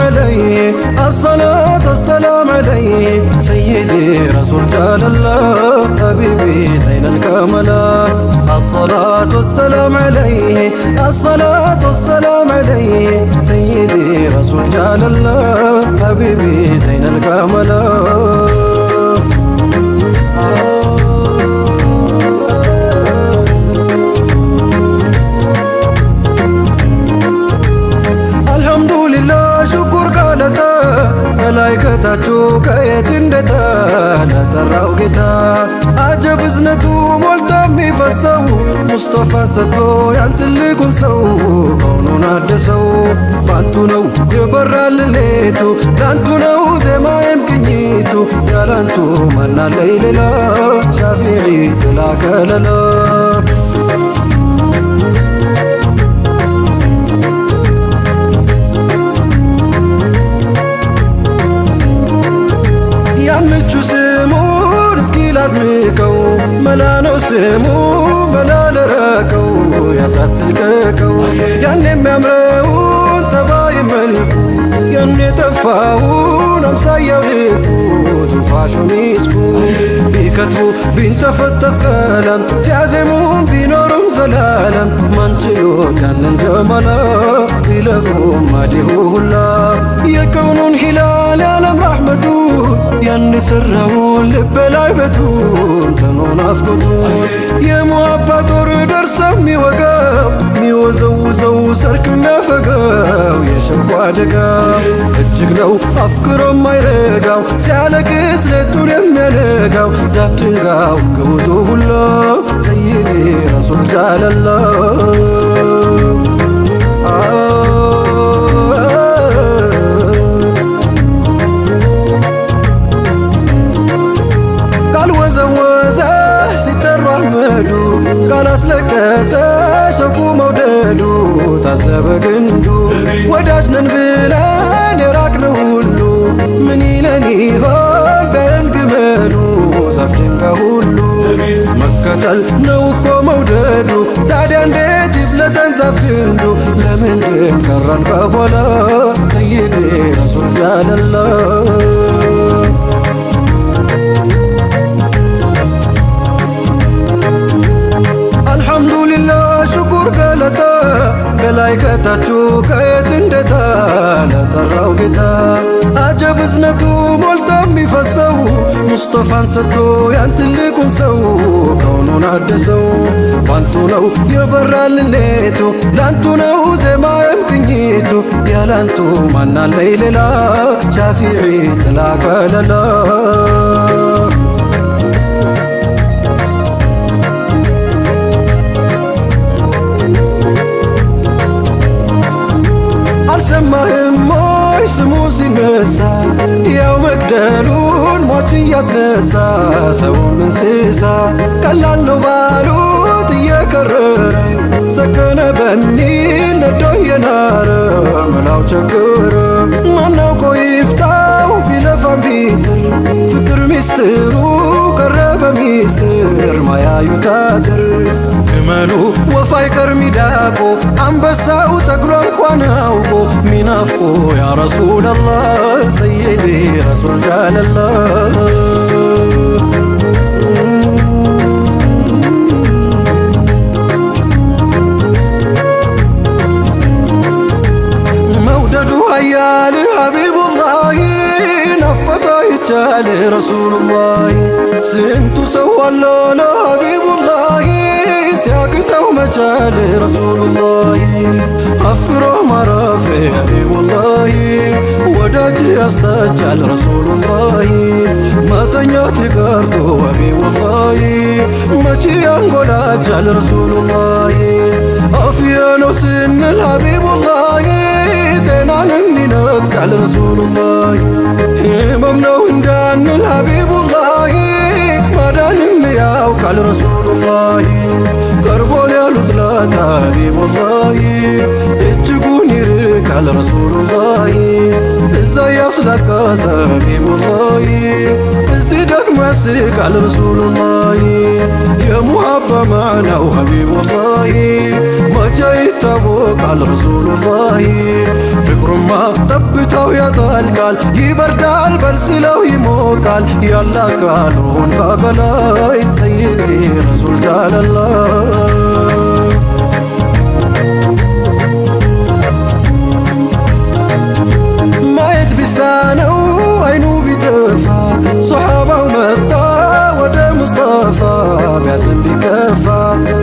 عليه الصلاة والسلام عليه سيدي رسول جلال الله حبيبي زين الكمال الصلاة والسلام عليه الصلاة والسلام عليه سيدي رسول جلال الله حبيبي زين الكمال መላእክታችሁ ከየት እንደታ ለጠራው ጌታ አጀብ እዝነቱ ሞልቶ የሚፈሰው ሙስጠፋን ሰጥቶ ያን ትልቁን ሰው ከውኑን አደሰው ባንቱ ነው የበራል ሌቱ ላንቱ ነው ዜማዬም ቅኝቱ ያላንቱ ማናለይ ሌላ ሻፊዒ ጥላ ከለላ ያንቹ ስሙን እስኪ ላድምቀው መላ ነው ስሙ መላ ለረቀው ያሳትልቀቀው ያን የሚያምረውን ጠባይ መልኩ ያን የጠፋውን አምሳያው ልኩ ትንፋሹ ሚስኩ ቢከትቡ ቢንተፈተፍ ቀለም ሲያዜሙን ቢኖሩም ዘላለም ማንችሎት ያንን ጀማላ ቢለፉም ማዲሁ ሁላ የከውኑን ሂላል ያለም ራሕመቱ ያን ሰራውን ልብ ላይ በቱን ተኖን አፍቆቱ የሙአባ ጦር ደርሰው የሚወጋው የሚወዘውዘው ሰርክ የሚያፈጋው የሸንኳ አደጋ እጅግ ነው አፍቅሮ የማይረጋው ሲያለቅስ ሌቱን የሚያነጋው ዛፍ ድንጋው ግውዙ ሁላ ሰይዲ ረሱል ጃለላ ካላስለቀሰ ሸኩ መውደዱ ታዘበ ግንዱ ወዳጅ ነን ብለን የራቅነው ሁሉ ምን ይለን ይሆን በን ግመሉ ዛፍ ድንጋ ሁሉ መከተል ነው እኮ መውደዱ ታዲያ እንዴት ይብለጠን ዛፍ ግንዱ ለምንድን ቀረን ከኋላ ሰይዲ ረሱል ጃለላ መላእክታችሁ ከየት እንደታ ለጠራው ጌታ አጀብ እዝነቱ ሞልቶ የሚፈሰው ሙስጠፋን ሰጥቶ ያን ትልቁን ሰው ከውኑን አደሰው ባንቱ ነው የበራልን ሌቱ ላንቱ ነው ዜማዬም ቅኝቱ ያላንቱ ማናለይ ሌላ ሻፊዒ ጥላ ከለላ አልሰማህም ሞይ ስሙ ሲነሳ ያው መግደሉን ሞች እያስነሳ ሰውም እንስሳ ቀላል ነው ባሉት እየከረረ ሰከነ በሚል ነዶ እየናረ መላው ቸገረ ማናውቆ ይፍታው ቢለፋም ቢጥር ፍቅር ሚስጥሩ ቀረበ ሚስጥር ማያዩት አጥር ግመሉ ወፍ አይቀር ሚዳቆ አንበሳው ተግሎ እንኳን አውቆ ሚናፍቆ ያ ረሱለላህ ሰይዲ ረሱል ጃለላ መውደዱ ሀያል ሀቢቡላህ ናፍቆቱ አይቻል ረሱሉላህ ስንቱ ሰው አለ ለሀቢቡላህ ሲያቅተው መቻል ረሱሉላህ አፍቅሮ ማረፍ ሀቢቡላህ ወዳጅ ያስታቻል ረሱሉላህ መተኛት ይቀርቶ ሀቢቡላህ መቼ ያንጎዳቻል ረሱሉላህ አፍያ ነው ስንል ሀቢቡላህ ጤናንም ይነጥቃል ረሱሉላህ ህመም ነው እንዳንል ሀቢቡላህ ማዳንም ያውቃል ረሱሉላህ ቀርቦን ያሉት ላታ ሀቢቡላህ እጅጉን ይርቃል ረሱሉላህ እዛ ያስለቀሰ ሀቢቡላህ እዚህ ደግሞ ያስቃል ረሱሉላህ የሙሐባ ማዕናው ሐቢቡላህ መቼ ይታወቃል ረሱሉላህ ፍቅሩማ ጠብታው ያጠልቃል ይበርዳል በልስለው ይሞቃል ያላቃሉን ካገላይ ጠይኔ ረሱል ጃለላህ ማየት ቢሳነው አይኑ ቢጠፋ ሶሓባው መጣ ወደ ሙስጠፋ ቢያዝን ቢከፋ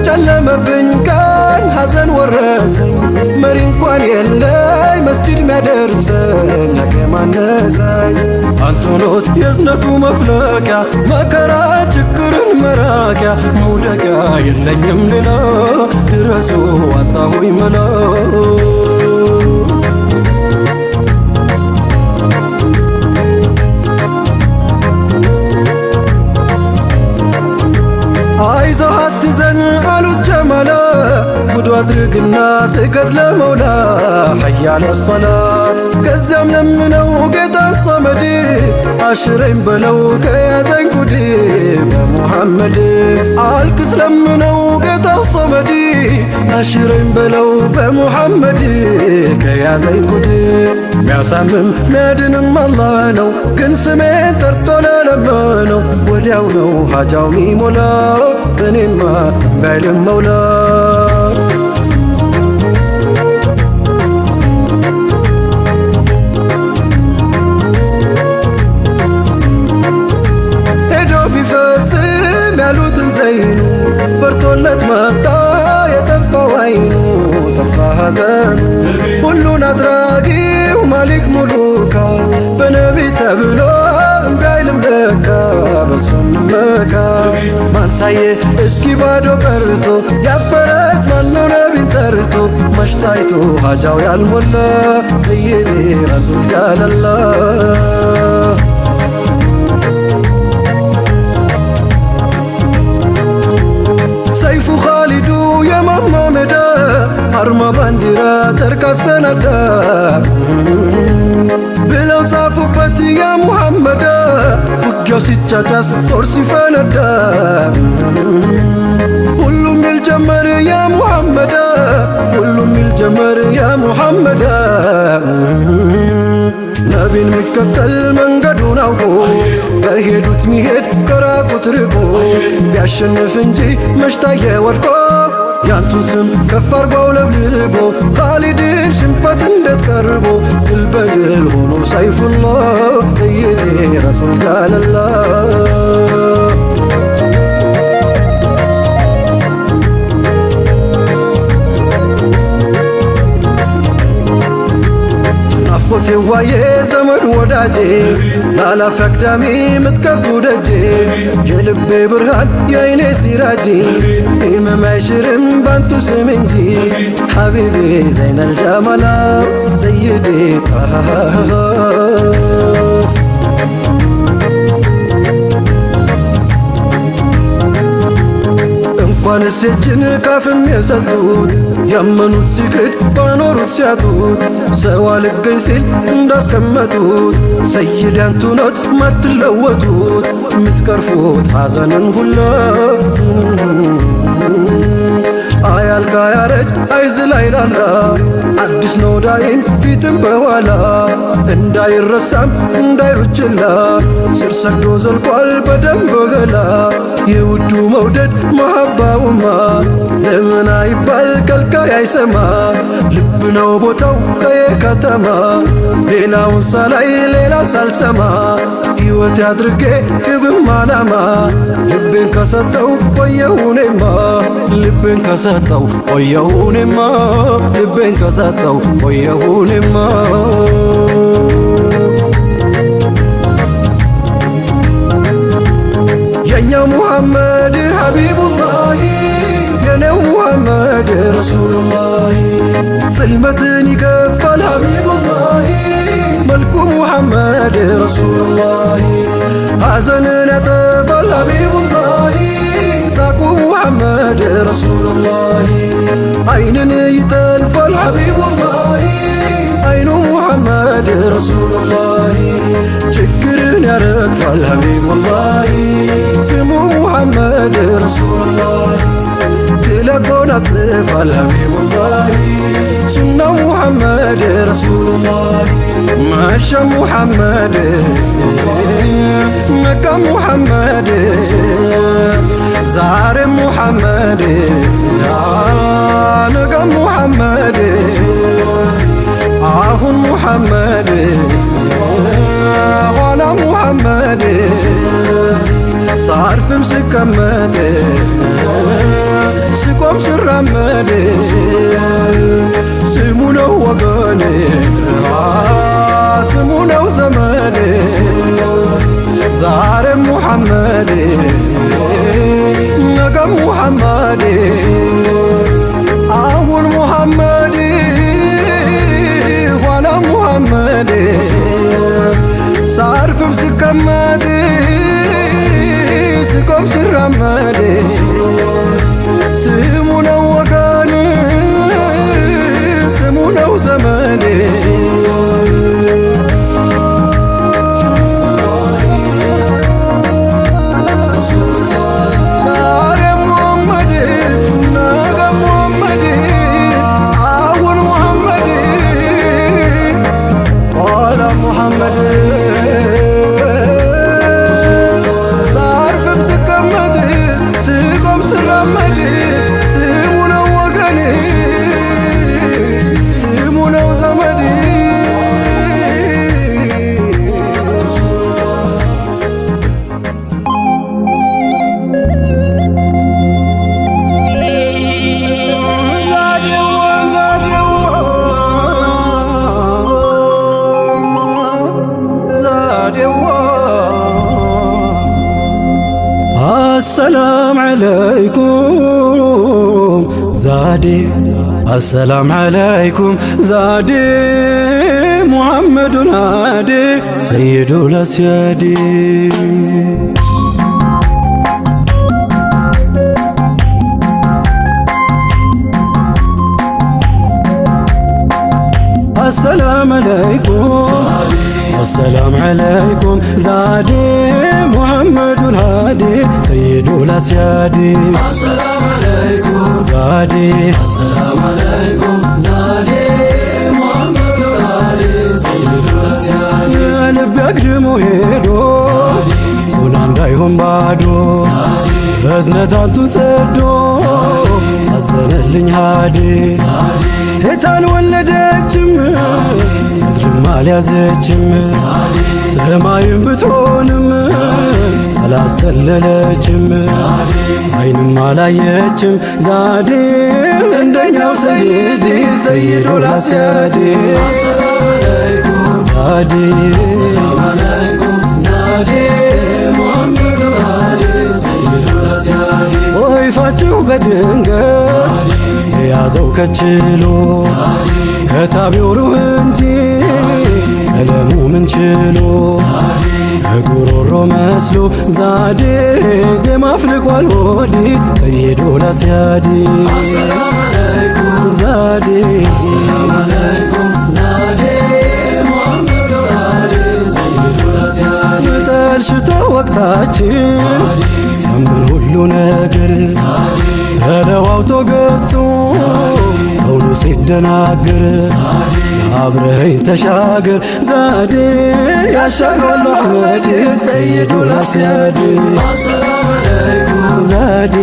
ጨለመብኝ ቀን ሐዘን ወረሰኝ መሪ እንኳን የለኝ መስጂድ ሚያደርሰኝ ያገማነሰኝ አንቶኖት የዝነቱ መፍለቂያ መከራ ችግርን መራቂያ መውደቂያ የለኝም ሌላ ድረሱ አጣሁኝ መላ አይዞህ አትዘን አሉት ጀማላ ጉዱ አድርግና ስገድ ለመውላ ሐያለ ሰላ ከዚያም ለምነው ጌታን ሰመድ አሽረኝ በለው ከያዘኝ ጉድ በሙሐመድ አልቅስ ለምነው ጌታን ሰመድ አሽረኝ በለው በሙሐመድ ከያዘኝ ጉድ ሚያሳምም ሚያድንም አላህ ነው ግን ስሜን ጠርቶ ለለመነው ወዲያው ነው ሐጃው ሚሞላ እኔማ ባይልም መውላ ሄዶ ቢፈጽም ያሉትን ዘይኑ በርቶለት መጣ የጠፋው አይኑ ጠፋ ሐዘኑ ሁሉን አድራጊው ማሊክ ሙሉካ በነቢ ተብሎ ባይልም ለካ በሱን መካ ማንታየ እስኪ ባዶ ቀርቶ ያፈረስ ማነው ነቢን ጠርቶ መሽታይቶ ሐጃው ያልሞላ ሰይዴ ረሱል ጃለላህ ሰይፉ ኻሊዱ የማማ ሜዳ አርማ ባንዲራ ጨርቅ አሰናዳ ብለው ጻፉበት ያ ሙሐመድ ውጊያው ሲጫጫስ ጦር ሲፈነዳ ሁሉም ይል ጀመር ያ ሙሐመድ ሁሉም ይል ጀመር ያ ሙሐመድ ነቢን ሚከተል መንገዱን አውቆ በሄዱት ሚሄድ ከራቁት ርቆ ቢያሸንፍ እንጂ መሽታየ ወድቆ ያንቱን ስም ከፍ አርጓው ለብልቦ ኻሊድን ሽንፈት እንዴት ቀርቦ ድል በድል ሆኖ ሰይፉላህ ሰይዴ ረሱል ጃለላህ ናፍቆቴ ዋዬ ዘመድ ወዳጄ ላላፊ አግዳሚ ምትከፍቱ ደጄ የልቤ ብርሃን የአይኔ ሲራጂ ኢመም አይሽርም ባንቱ ስም እንጂ ሐቢቢ ዘይነል ጀማላ ሰይዴ እንኳንስ እጅን ካፍም የሰጡት ያመኑት ሲክድ ባኖሩት ሲያጡት ሰው አልገኝ ሲል እንዳስቀመጡት ሰይድ ያንቱ ኖት ማትለወጡት ምትቀርፉት ሐዘንን ሁላ አያልቅ አያረጅ አይዝል አይላላ አዲስ ነው ዳይን ፊትም በኋላ እንዳይረሳም እንዳይሩችላ ስር ሰዶ ዘልቋል በደንብ ገላ የውዱ መውደድ መሐባውማ ለምን አይባል ከልካይ አይሰማ ልብ ነው ቦታው ከየ ከተማ ሌላውን ሳላይ ሌላ ሳልሰማ ሕይወት አድርጌ ግብም አላማ ልቤን ከሰጠው ቆየሁኔማ ልቤን ከሰጠው ቆየሁኔማ ልቤን ከሰጠው ቆየሁኔማ የኛው ሙሐመድ ሐቢቡላህ የኔው ሙሐመድ ረሱሉላህ ጽልመትን ይገፋል ሐቢቡላህ መልኩ ሙሐመድ ረሱሉላህ ሐዘንን ያጠፋል ሐቢቡላህ ሳቁ ሙሐመድ ረሱሉላህ አይንን ይጠልፋል ሐቢቡላህ አይኑ ሙሐመድ ረሱሉላህ ችግርን ያረግፋል ሐቢቡላህ محمد رسول الله تلقون الصف الحبيب الله سنة محمد رسول الله ماشى محمد مكة محمد زار محمد نقى محمد አሁን ሙሐመድ ኋላ ሙሐመድ ሳርፍም ስቀመጥ ስቆም ስራመድ ስሙ ነው ወገኔ ስሙ ነው ዘመዴ ዛሬም ሙሐመድ ነገም ሙሐመድ አሁን ሙሐመድ محمد صارفم سكمد سكم سرمد سمونا وكان سمونا وزمد السلام عليكم زادي السلام عليكم زادي محمد الهادي سيد الأسيادي السلام عليكم السلام عليكم زادي محمد الهادي سيد الأسيادي السلام عليكم زادي السلام عليكم زادي محمد الهادي سيد الأسيادي ልብ ያግድሞ ሄዶ ሁና እንዳይሆን ባዶ እዝነታንቱን ሰዶ አዘነልኝ ሃዲ ሴታን ወለደችም ምድርም አልያዘችም ሰማይም ብትሆንም አላስተለለችም አይንም አላየችም ዛዴ እንደኛው ሰይዲ ሰይዱል አስያዲ ዛዴ ዛዴ ሙሐመድ አሊ ሰይዱል አስያዲ ወይፋችሁ በድንገት የያዘው ከችሎ ከታቢው ሩህ እንጂ ቀለሙ ምን ችሎ ከጉሮሮ መስሎ ዛዴ ዜማ አፍልቋል ሆዲ ሰይዱል አስያዲ ዛዴ ዛዴ ሙሐመድ አሊ ሰይዱል አስያዲ ጠልሽቶ ወቅታችን ሲያምን ሁሉ ነገር ተለዋውቶ ገጹ ከውኑ ሲደናገር አብረኸኝ ተሻገር ዛዴ ያሻግራል አሕመድ ሰይዱል አስያዲ ዛዴ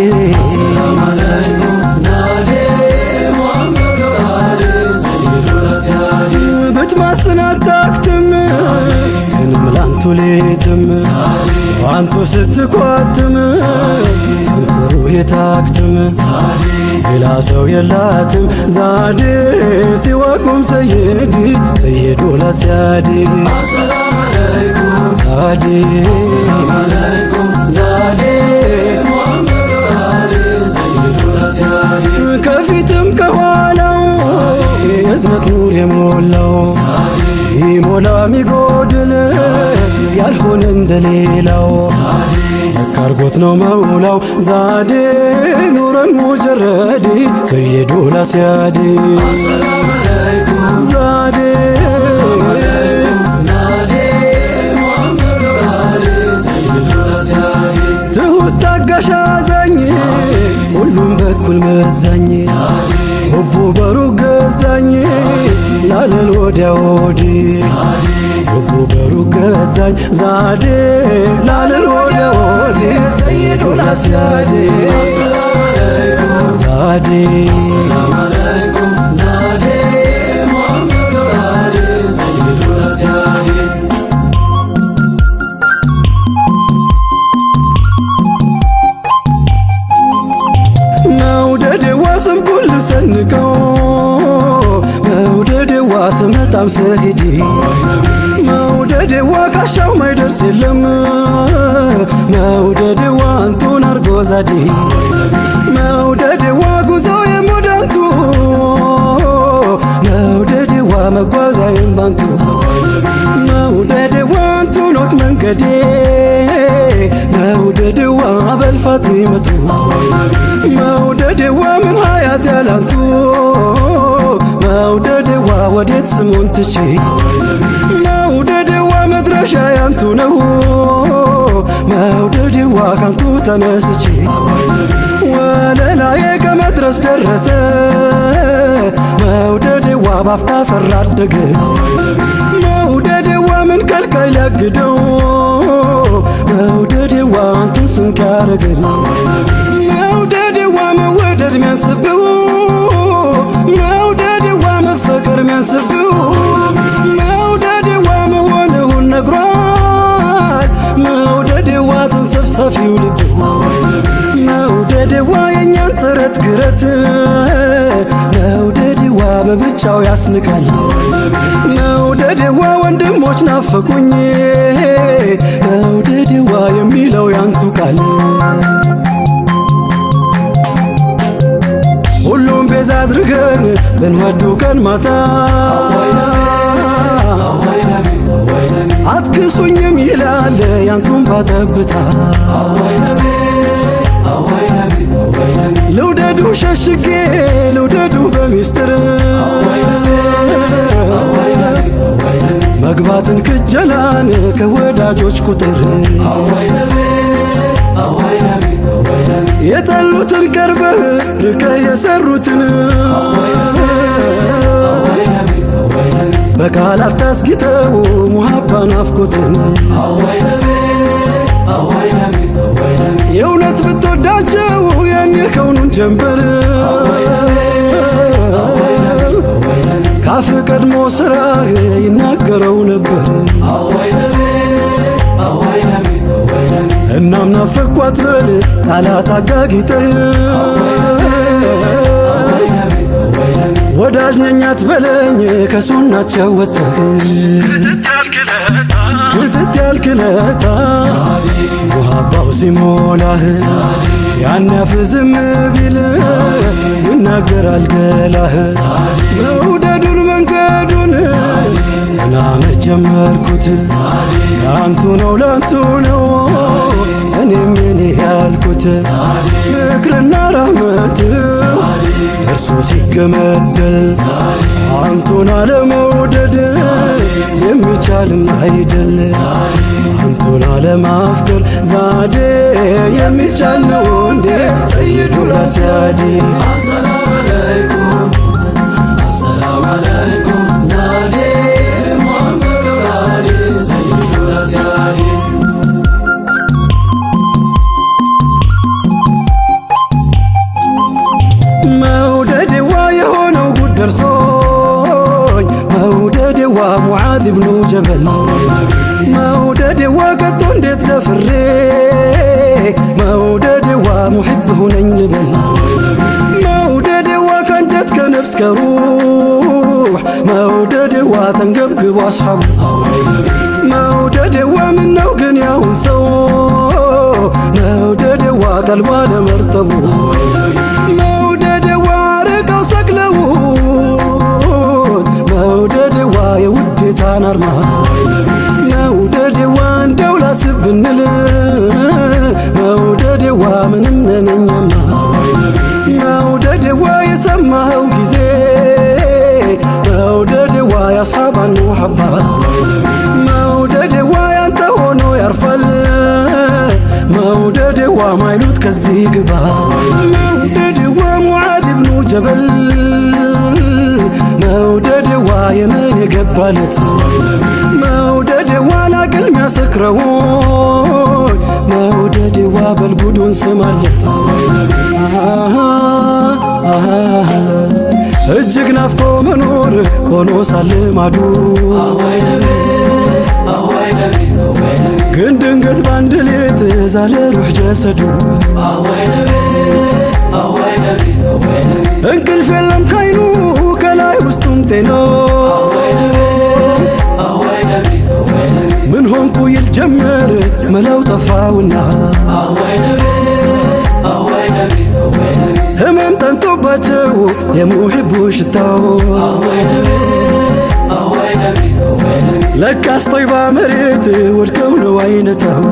ብትማስን አታክትም እኔም ላንቱ ሌትም አንቱ ስትኳትም አንቱ ሩህ ታክትም ሌላ ሰው የላትም ዛዴ ሲዋኩም ሰይዲ ሰይዱል አስያዲ ዛዴ ዛዴ ከፊትም ከኋላው የእዝነት ኑር የሞላው ይሞላ ሚጎድል ያልሆነ እንደሌላው አርጎት ነው መውላው ዛዴ ኑረን ሙጀረዲ ሰይዱል አስያዲ ዛዴ ትሁት ታጋሽ እኩል መዛኝ ሁቡ በሩቅ ገዛኝ ላለል ወዲያ ወዲህ ሁቡ በሩቅ ገዛኝ ዛዴ ላለል ወዲያ ወዲህ ሰይዱል አስያዴ ዛዴ ስም ኩል ሰንቀው መውደዴዋ ስመጣም ስሄድ መውደዴዋ ካሻው ማይደርስ የለም መውደዴዋ አንቱን አርጎ ዛዴ መውደዴዋ ጉዞ የሞዳንቱ መውደዴዋ መጓዛዬም ባንቱ መውደዴዋ አንቱ ኖት መንገዴ መውደዴዋ በልፋጢመቱ መውደዴዋ ምን ሀያት ያላንቱ መውደዴዋ ወዴት ስሙን ትቼ መውደዴዋ መድረሻ ያንቱ ነው መውደዴዋ ካንቱ ተነስቼ ወለላዬ ከመድረስ ደረሰ መውደዴዋ ባፍታ ፈራደገ መውደዴዋ ምን ከልካይ ሊያግደው መውደዴዋ አንቱን ስንቅ ያረገኝ መውደዴዋ መወደድ ሚያንስብው መውደዴዋ መፈቀር ሚያንስብው መውደዴዋ መሆንውን ነግሯል መውደዴዋ ተንሰፍሳፊው ልብ መውደዴዋ የኛን ጥረት ግረት መውደዴዋ በብቻው ያስንቃል መውደዴዋ ወንድሞች ናፈቁኝ መውደዴዋ የሚለው ያንቱ ቃል ሁሉም ቤዛ አድርገን ብንወዱ ቀን ማታ አትክሱኝም ይላል ያንቱን ባጠብታ ልውደዱ ሸሽጌ ልውደዱ በሚስጥር መግባትን ክጀላን ከወዳጆች ቁጥር የጠሉትን ቀርበህ ርቀህ የሰሩትን በቃላት ታስጊተው ሙሃባ ናፍቆትን የእውነት ብትወዳቸው ያን የከውኑን ጀንበር ካፍ ቀድሞ ስራ ይናገረው ነበር እናም ናፈኳት በል ቃላት አጋጊጠህ ወዳጅ ነኛት በለኝ ከሱናቸው ወጥተህ ክትት ያልክለታ ውሃባው ሲሞላህ ያን ያፍ ዝም ቢል ይናገራል ገላህ መውደዱን መንገዱን ምናመት ጀመርኩት ያንቱ ነው ላንቱ ነው እኔም የኔ ያልኩት ፍቅርና ራህመት እርሱ ሲገመደል አንቱን አለመውደድ የሚቻልም አይደል አንቱን አለማፍቀር ዛዴ የሚቻል ነው እንዴ ሰይዱል አስያዴ አሰላሙ አለይኩም አሰላሙ አለይኩም ዛዴ ሙሐመድ ወአሊ ሰይዱል አስያዴ መውደዴዋ የሆነው ጉድ ደርሶኝ መውደዴዋ ሙዓዝ ብኑ ጀበል መውደዴዋ ከቶ እንዴት ደፍሬ መውደዴዋ ሙሕብ ሁነኝ ልበል መውደዴዋ ከንጀት ከነፍስ ከሩሕ መውደዴዋ ተንገብግቦ አስሓቡ መውደዴዋ ምነው ግን ያሁን ሰው መውደዴዋ ቀልቧ ለመርጠቡ መውደዴዋ ርቀው ሰቅለውት መውደዴዋ የውዴታን አርማ መውደዴዋ እንደው ላስብ ብንል መውደዴዋ ምንም ነነኛማ መውደዴዋ የሰማኸው ጊዜ መውደዴዋ ያሳባን ሙሐባ መውደዴዋ ያንተ ሆኖ ያርፋል መውደዴዋ ማይሉት ከዚህ ግባ መውደዴዋ ጀበል መውደድዋ የምን የገባለት መውደድዋ ላቅል ሚያሰክረው መውደድዋ በልጉዱን ስማለት እጅግ ናፍቆ መኖር ሆኖ ሳለ ማዱ ግን ድንገት ባንድ ሌት ዛለ ሩህ ጀሰዱ እንቅልፍ የለም ካይኑ ከላይ ውስጡም ጤና ምን ሆንኩ ይል ጀመር መላው ጠፋውና ህመም ጠንቶባቸው የሙሒቡ ሽታው ለካስ ጦይባ መሬት ወድቀው ነው አይነታው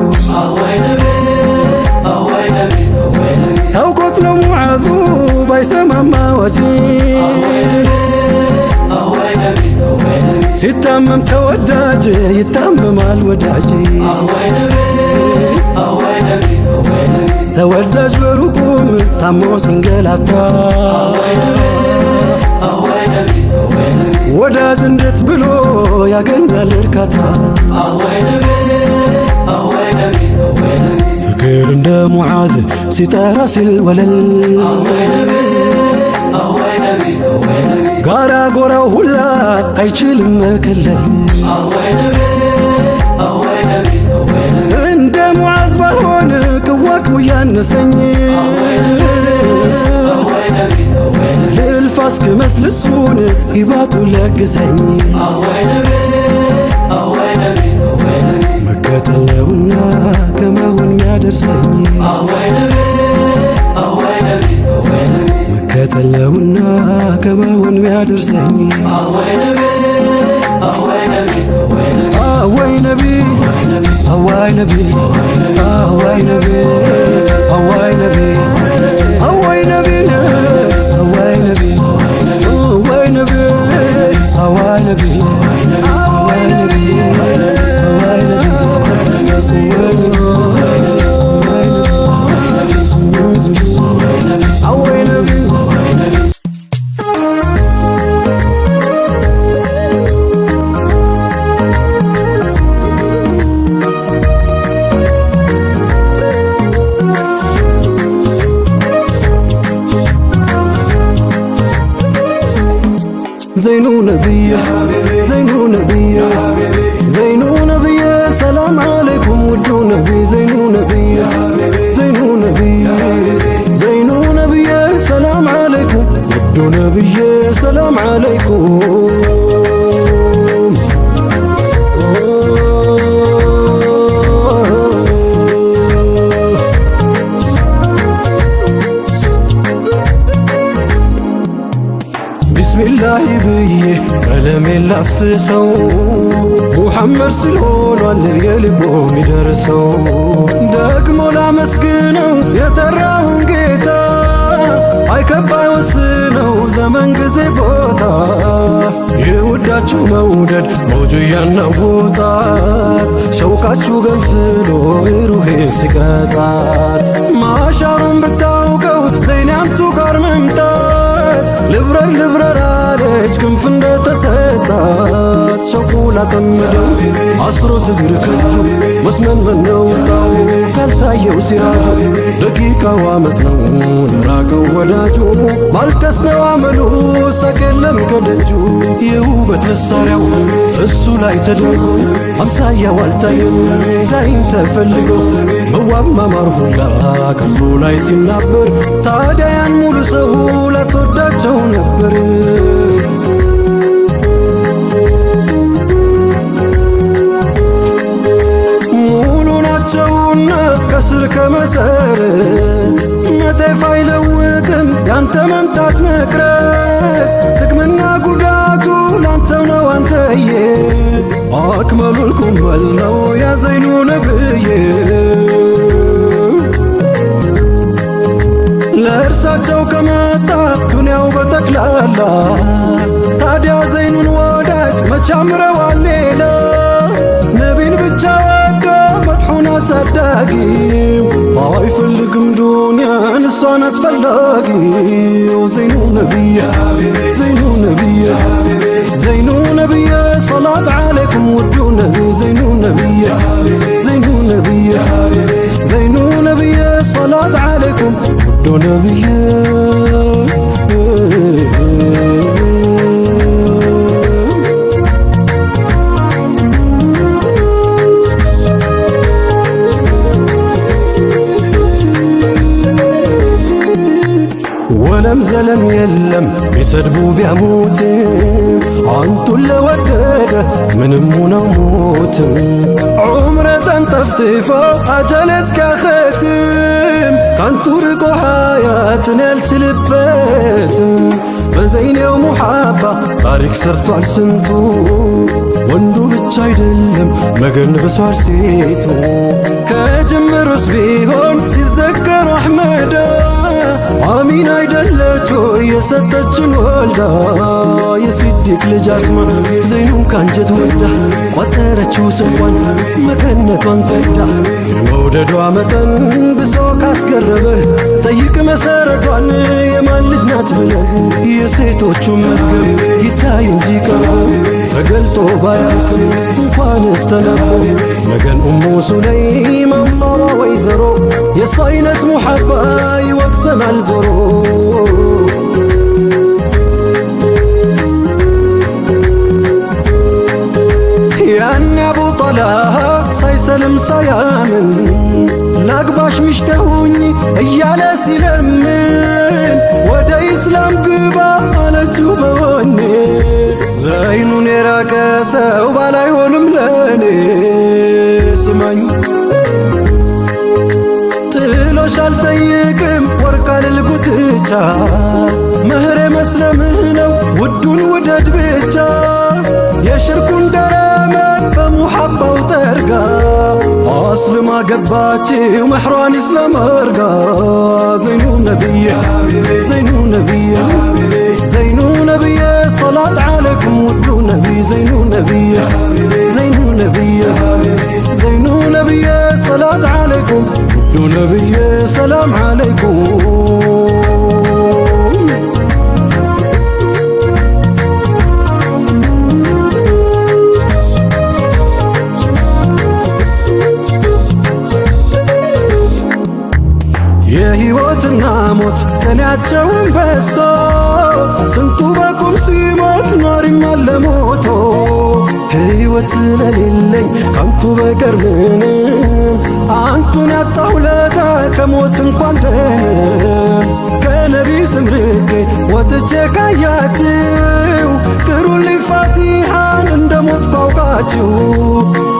ታውቆት ነው ሙዓዙ ባይሰማማ ዋጂ ሲታመም ተወዳጅ ይታመማል ወዳጅ ተወዳጅ በሩቁም ታሞ ሲንገላታ ወዳጅ እንዴት ብሎ ያገኛል እርካታ ፍቅር እንደ ሙዓዝ ሲጠራ ሲል ወለል ጋራ ጎራው ሁላ አይችልም መከለል እንደ ሙዓዝ ባልሆን ቅዋቅሙ ያነሰኝ ልልፋስ ክመስልሱን ይባቱ ለግሰኝ መከተለውና ከመሆን ሚያደርሰኝ መከተለውና ከመሆን ሚያደርሰኝ አወይ ነቢ አወይ ነቢ አወይ ነቢ አወይ ነቢ አወይ ነቢ አወይ ነቢ አወይ ነቢ አወይ ነቢ አወይ ነቢ ዘይኑ ነብይ ዘይኑ ነብይ ዘይኑ ነብይ ሰላም አለይኩም ውዱ ነብይ ዘይኑ ነብይ ዘይኑ ነብይ ዘይኑ ነብይ ሰላም አለይኩም ውዱ ነብይ ሰላም አለይኩም ቢስሚላህ ብዬ ቀለሜን ላፍስሰው ሙሐመድ ስለሆኗል የልቦ ሚደርሰው ደግሞ ላመስግነው የጠራውን ጌታ አይከባ ይወስነው ዘመን ጊዜ ቦታ የውዳችሁ መውደድ መውጁ ያናውጣት ሸውቃችሁ ገንፍሎ ሩሄ ሲቀጣት ማሻሩን ብታውቀው ዘይናምቱ ጋር መምጣት ልብረር ልብረር አለች ክንፍ እንደተሰጣት ሸውቁ ላጠመደው አስሮት እግር ከጁ መስመንመን ነውጣው ካልታየው ሲራጁ ደቂቃው ዓመት ነው ለራቀው ወዳጁ ማልቀስ ነው አመሉ ሳቅ የለም ከደጁ የውበት መሳሪያው እሱ ላይ ተደርጎ አምሳያው አልታየም ላይም ተፈልጎ መዋብ ማማር ሁላ ከርሱ ላይ ሲናበር ታዲያ ያን ሙሉ ሰው ላትወዳቸው ነበር ሙሉ ናቸውና ከስር ከመሰረት መጤፍ አይለውጥም ያንተ መምጣት መቅረት ጥቅምና ጉዳቱ ላንተው ነው አንተዬ አክመሉል ኩመል ነው ያ ዘይኑ ነብዬ ለእርሳቸው ከመጣ ዱንያው በጠቅላላ ታዲያ ዘይኑን ወዳጅ መቻምረዋል ሌላ ነቢን ብቻ ወዶ መድሑን አሳዳጊው አይፈልግም ዱንያን እሱ እሷናት ፈላጊ ዘይኑ ነቢየ ዘይኑ ነቢየ ዘይኑ ነቢየ ሰላት ዓለይኩም ውዱ ነቢ ዘይኑ ነቢየ ዘይኑ ነቢየ ዘይኑ ነቢየ ሰላት ዓለይኩም ውዱ ነቢየ ወለም ዘለም የለም ቢሰድቡ ቢያሙትም አንቱን ለወደደ ምንም ነው ሞትም ዑምረተን ጠፍጥፎ አጀል እስኪያኸትም ካንቱ ርቆ ሐያትን ያልችልበትም በዘይኔው ሙሓባ ታሪክ ሰርቷል ስንቱ ወንዱ ብቻ አይደለም መገን ብሷል ሴቱ ከጅምሩስ ቢሆን ሲዘከሩ አሕመዳ አሚን አይደለች ወይ የሰጠችን ወልዳ የሲዲቅ ልጅ አስማ ዘይኑን ካንጀት ወልዳ ቋጠረችው ስንኳን መከነቷን ቀዳ መውደዷ መጠን ብሶ ካስገረበህ ጠይቅ መሰረቷን የማን ልጅ ናት ብለህ የሴቶቹን መዝገብ ይታይ እንጂ ቀርቦ ተገልጦ ባያልቅም እንኳንስ ተነቦ መገን ኡሙ ሱለይም አንሳሯ ወይዘሮ የሷ አይነት ሙሐባ ይወቅሰናል ዞሮ ያኔ አቡ ጠልሃ ሳይሰልም ሳያምን ላግባሽ ሚሽተሁኝ እያለ ሲለምን ወደ ኢስላም ግባ አለችው በወኔ ዘይኑን የራቀ ሰው ባል አይሆንም ለኔ ስማኝ ጥሎሽ አልጠይቅም ወርቅ አልልጉትቻ ምህሬ መስለምህ ነው ውዱን ውደድ ብቻ የሽርኩን ደረመ በሙሐባው ጠርጋ አስልማ ገባችው መሕሯን ኢስላም አርጋ ዘይኑ ነቢየ ዘይኑ ነቢየ ዘይኑ ነቢየ ሰላት ዓለይኩም ውዱ ነቢ ዘይኑ ነቢየ ዘይኑ ነቢየ ዘይኑ ነቢየ ሰላት ዓለይኩም ውዱ ነቢየ ሰላም ዓለይኩም የሕይወትና ሞት ቀናቸውን በስቶ ስንቱ በቁም ሲሞት ኗሪም አለ ሞቶ ሕይወት ስለሌለኝ ካንቱ በቀር ምንም አንቱን ያጣሁ ለታ ከሞት እንኳን ደንም ከነቢ ስም ርቄ ወጥቼ ካያችሁ ቅሩልኝ ፋቲሓን እንደ ሞት ካውቃችሁ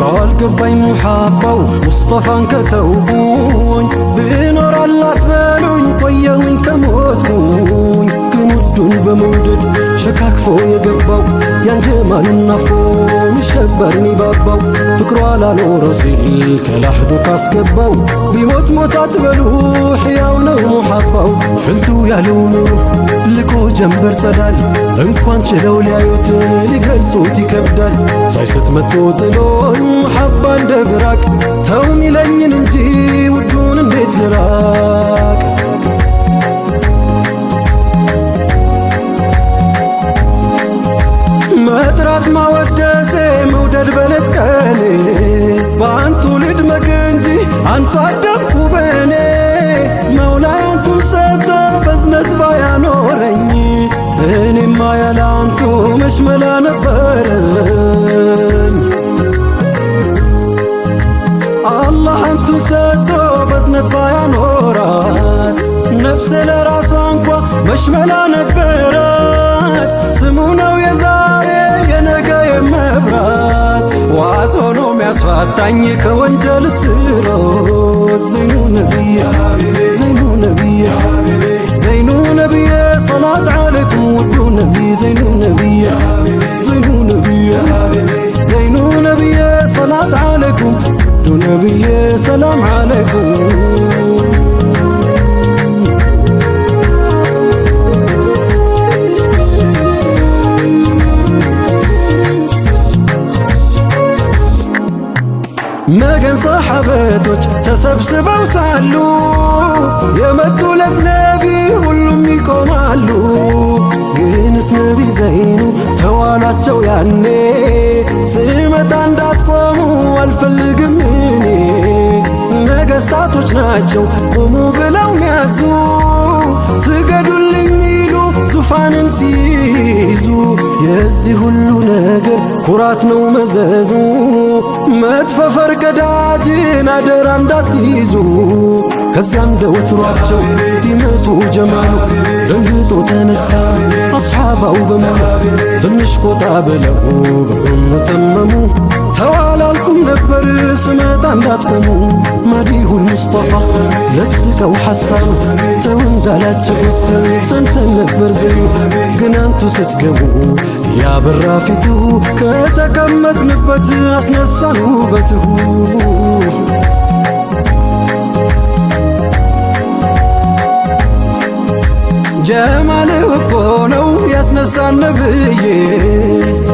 ካልገባኝ ሙሓባው ሙስጠፋን ከተውኩኝ ብኖር አላት በሉኝ ቆየሁኝ ከሞትኩኝ ግን ውዱን በመውደድ ሸካክፎ የገባው ያን ጀማልን ናፍቆ ሚሸበር ሚባባው ፍቅሯ ላኖረ ሲል ከላሕዱ ካስገባው ቢሞት ሞት አትበሉ ሕያው ነው ሙሓባው ፍልቱ ያለው ኑሩ ልቆ ጀንበር ጸዳል እንኳን ችለው ሊያዩት ሊገልጹት ይከብዳል ሳይስት መጥቶ ጥሎኝ ሙሓባ እንደ ብራቅ ተው ሚለኝን እንጂ ውዱን እንዴት ልራቅ መጥራት ማወደሴ መውደድ በለት ቀኔ በአንቱ ልድመቅ እንጂ አንቱ አደምኩ በኔ መውላ አንቱን ሰጠ በዝነት ባያኖረኝ እኔማ ያለ አንቱ መሽመላ ነበረኝ አላህ አንቱን ሰጠ በዝነት ባያኖራት ነፍሴ ለራሷ እንኳ መሽመላ ነበራት ስሙ ነው የዛሬ የነገ የመብራት ዋስ ሆኖ ሚያስፋታኝ ከወንጀል ስሮት ዘይኑ ነቢየ ዘይኑ ነቢየ ዘይኑ ነቢየ ሰላት ዓለይኩም ውዱ ነቢ ዘይኑ ነቢየ ዘይኑ ነቢየ ዘይኑ ነቢየ ሰላት ዓለይኩም ውዱ ነቢየ ሰላም ዓለይኩም ነገን ሰሓበቶች ተሰብስበው ሳሉ የመጡለት ነቢ ሁሉም ይቆማሉ። ግንስ ነቢ ዘይኑ ተዋሏቸው ያኔ ስመጣ እንዳትቆሙ አልፈልግም እኔ። ነገሥታቶች ናቸው ቁሙ ብለው ሚያዙ ስገዱልኝ ሚሉ ዙፋንን ሲይዙ የዚህ ሁሉ ነገር ኩራት ነው መዘዙ። መጥፎ ፈርቀዳጅን አደራ እንዳትይዙ። ከዚያም ደውትሯቸው ይመጡ ጀማሉ ደንግጦ ተነሳ አስሓባው በሙሉ ትንሽ ቆጣ ብለው በቁም ተመሙ። ተዋላልኩም ነበር ስመጣ እንዳትቆሙ ማዲሁል ሙስጠፋ ለጥቀው ሐሳኑ ተው እንዳላቸው ሰምተን ነበር ዘዩ ግን አንቱ ስትገቡ ያበራ ፊትሁ ከተቀመጥንበት አስነሳን ውበትሁ። ጀማልህ እኮ ነው ያስነሳን ነብዬ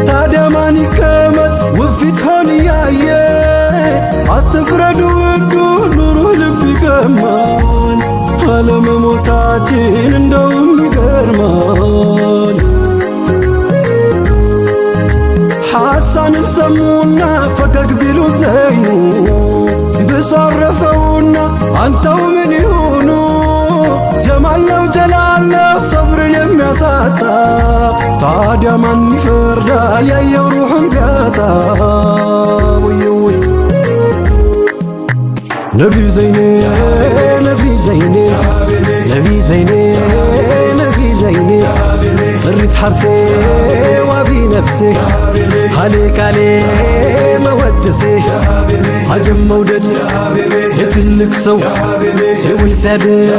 ታዲያ ማን ይቀመጥ ውፊት ሆን እያየ። አትፍረዱ ውዱ ኑሩህ ልብ ይገማል አለመሞታችን እንደውም ይገርማል። ሐሳንን ሰሙና ፈገግ ቢሉ ዘይኑ ብሶ አረፈውና አንተው ምን ይሁኑ። ጀማል ነው ጀላል ነው ሰብርን የሚያሳጣ ታዲያ ማን ይፈርዳል ያየው ሩሑን ቢያጣ። ውይውይ ነቢ ዘይኔ ነቢ ዘይኔ ነቢ ዘይኔ ነቢ ዘይኔ ጥሪት ሓብቴ ዋቢ ነፍሴ ሃሌቃሌ መወድሴ አጀም መውደድ የትልቅ ሰው ሲውል ሲያድር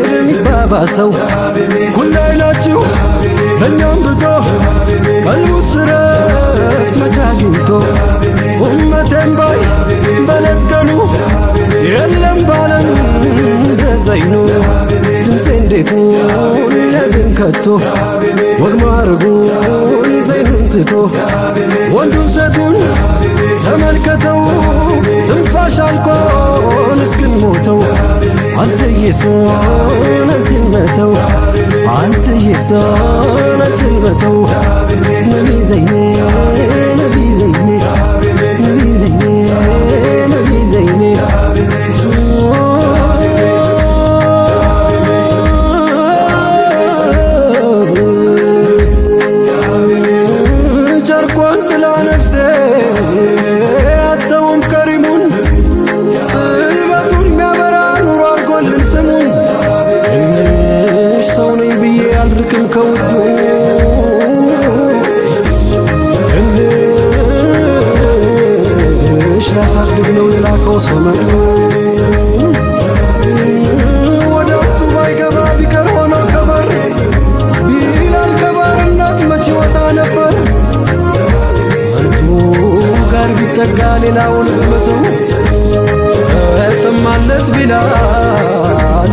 የሚባባሰው ሁላይ ናችሁ ለእኛም ብቶ ቀልቡ ስረፍት መቻ አግኝቶ ኡመቴን ባይ በለት ቀኑ የለም ባለም እንደ ዘይኑ ድምፄ እንዴቱን ያዝን ከቶ ወግ ማረጉን ዘይኑን ትቶ ወንዱን ሴቱን ተመልከተው ትንፋሽ አልቆን እስክንሞተው አንተ የሶን አንቺን መተው አንተ የሶን አንቺን መተው ነቢ ዘይኔ ነቢ ዘይኔ ነቢ ዘይኔ ነቢ ዘይኔ ጨርቆን ጥላ ነፍሴ አተውም ከሪሙን ጽልበቱን ሚያበራ ኑሮ አርጎልን ስሙን። ትንሽ ሰው ነኝ ብዬ አልርቅም ከውዱ ትንሽ ላሳድግ ነው የላከው ሰመዱ። ወደ ወቅቱ ባይገባ ቢቀር ሆኖ ከበር ቢላል ከባርነት መቼ ወጣ ነበር። አንቱ ጋር ቢጠጋ ሌላውን ብመተው ሰማለት ቢላል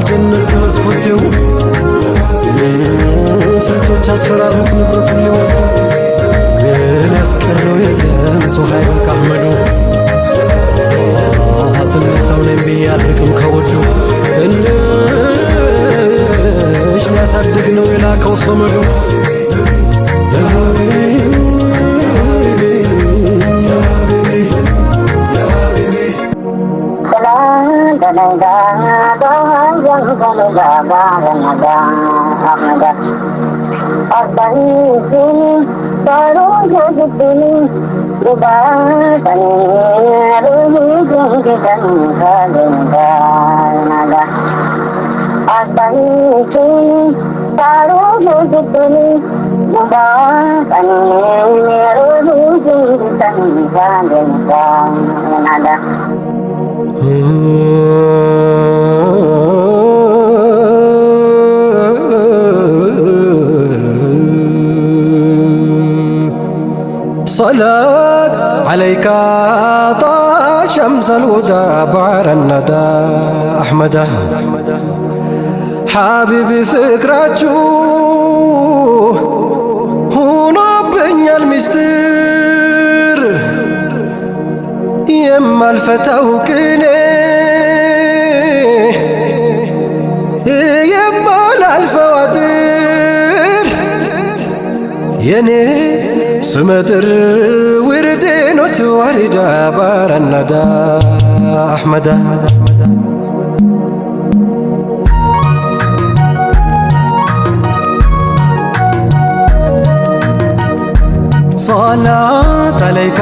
ጀነት ድረስ ኮቴው። ስንቶች አስፈራሩት ንብረቱን ሊወስዱ ግን ያስቀረው የለም ሱሃይብ ከአሕመዱ። ትንሽ ሰው ነኝ ብዬ አልርቅም ከወዱ ትንሽ ሊያሳድግ ነው የላከው ሰመዱ። صلاة عليك طه شمس الهدى بعر الندى أحمد حبيبي فكرتشو هنا بين المستر የማልፈታው ቅኔ የማላልፈው አጥር የኔ ስመጥር ውርዴ ኖት ዋሪዳ ባረነዳ አሕመዳ صلاة عليك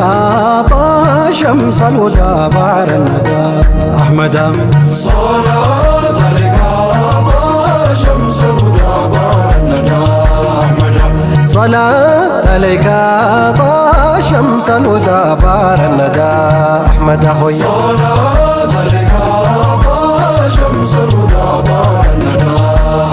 طه شمس الهدى بعد الندى أحمدا صلاة عليك طه شمس الهدى بعد الندى أحمدا صلاة عليك طه شمس الهدى بعد الندى أحمدا هوي صلاة عليك طه شمس الهدى بعد الندى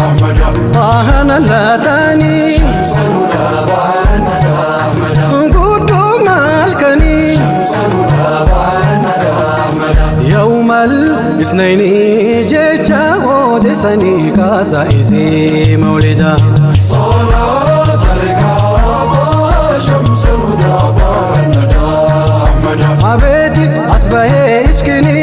أحمدا طه نلاتاني شمس الهدى بعد الندى أحمدا قدو مالكني شمس الهدى بعد الندى أحمدا يوم الاثنين جيتشا ودسني كاسايزي مولدا صلاة عليك طه شمس الهدى بعد الندى أحمدا عبيدي أصبحي اشكني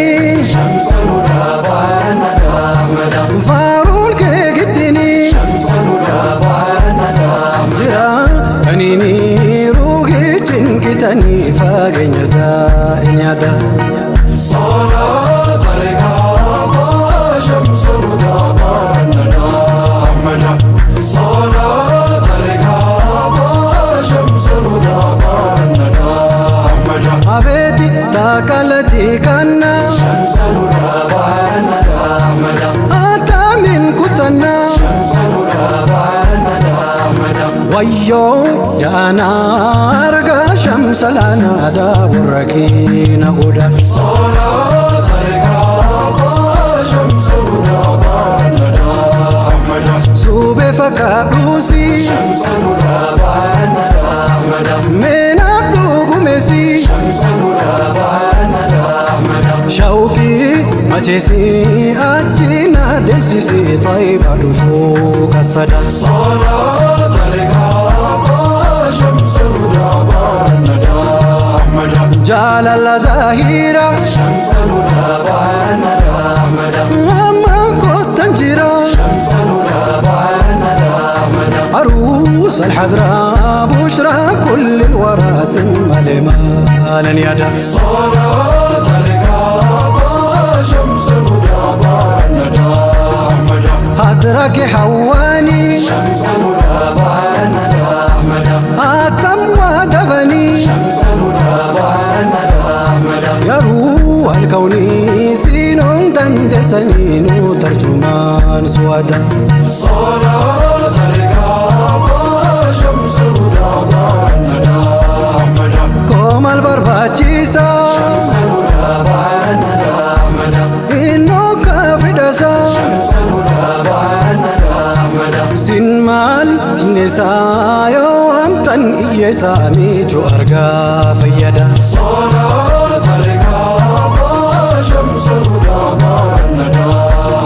شمس الهدى بعد الندى أحمدا فارون كقدني شمس الهدى بعد الندى جرا أنيني روحي جنكتني فاقنيتا إنيادا صلاة عليك طه شمس الهدى بعد الندى أحمدا صلاة عليك طه شمس الهدى بعد الندى أحمدا عبيدي تاكالتي كنا شمس الهدى بعد الندى أحمدا أتا من كتنا شمس الهدى بعد الندى أحمدا ويو يا أنا أرقى شمس لنا دا بركين أودا صلاة عليك طه شمس الهدى بعد الندى أحمدا سوبي فكاروسي شمس الهدى بعد الندى أحمدا من أدوغ مسي شمس الهدى بعد الندى أحمدا شوقي مجلسي أجينا دمسيسي طيب أدفوك الصدى صلاة عليك طه شمس الهدى بعد الندى أحمدا جلال زاهيرا شمس الهدى بعد الندى أحمدا أما كنت تنجرا شمس الهدى بعد الندى أحمدا عروس الحضرة بشرى كل الورى سم لمانا يدا صلاة عليك طه شمس الهدى بعد الندى أحمدا حضرك حواني شمس الهدى بعد الندى أحمدا أتم ودبني شمس الهدى بعد الندى أحمدا يا روح الكون سينون تندسنين وترجمان سوادا صلاة عليك طه شمس الهدى بعد الندى أحمدا كوم البرباتشيسا شمس الهدى بعد الندى أحمدا إنو كافدسا شمس الهدى بعد الندى أحمدا سنمال تنسا يوم تن إيسا ميجو أرقا فيدا صلاة عليك طه شمس الهدى بعد الندى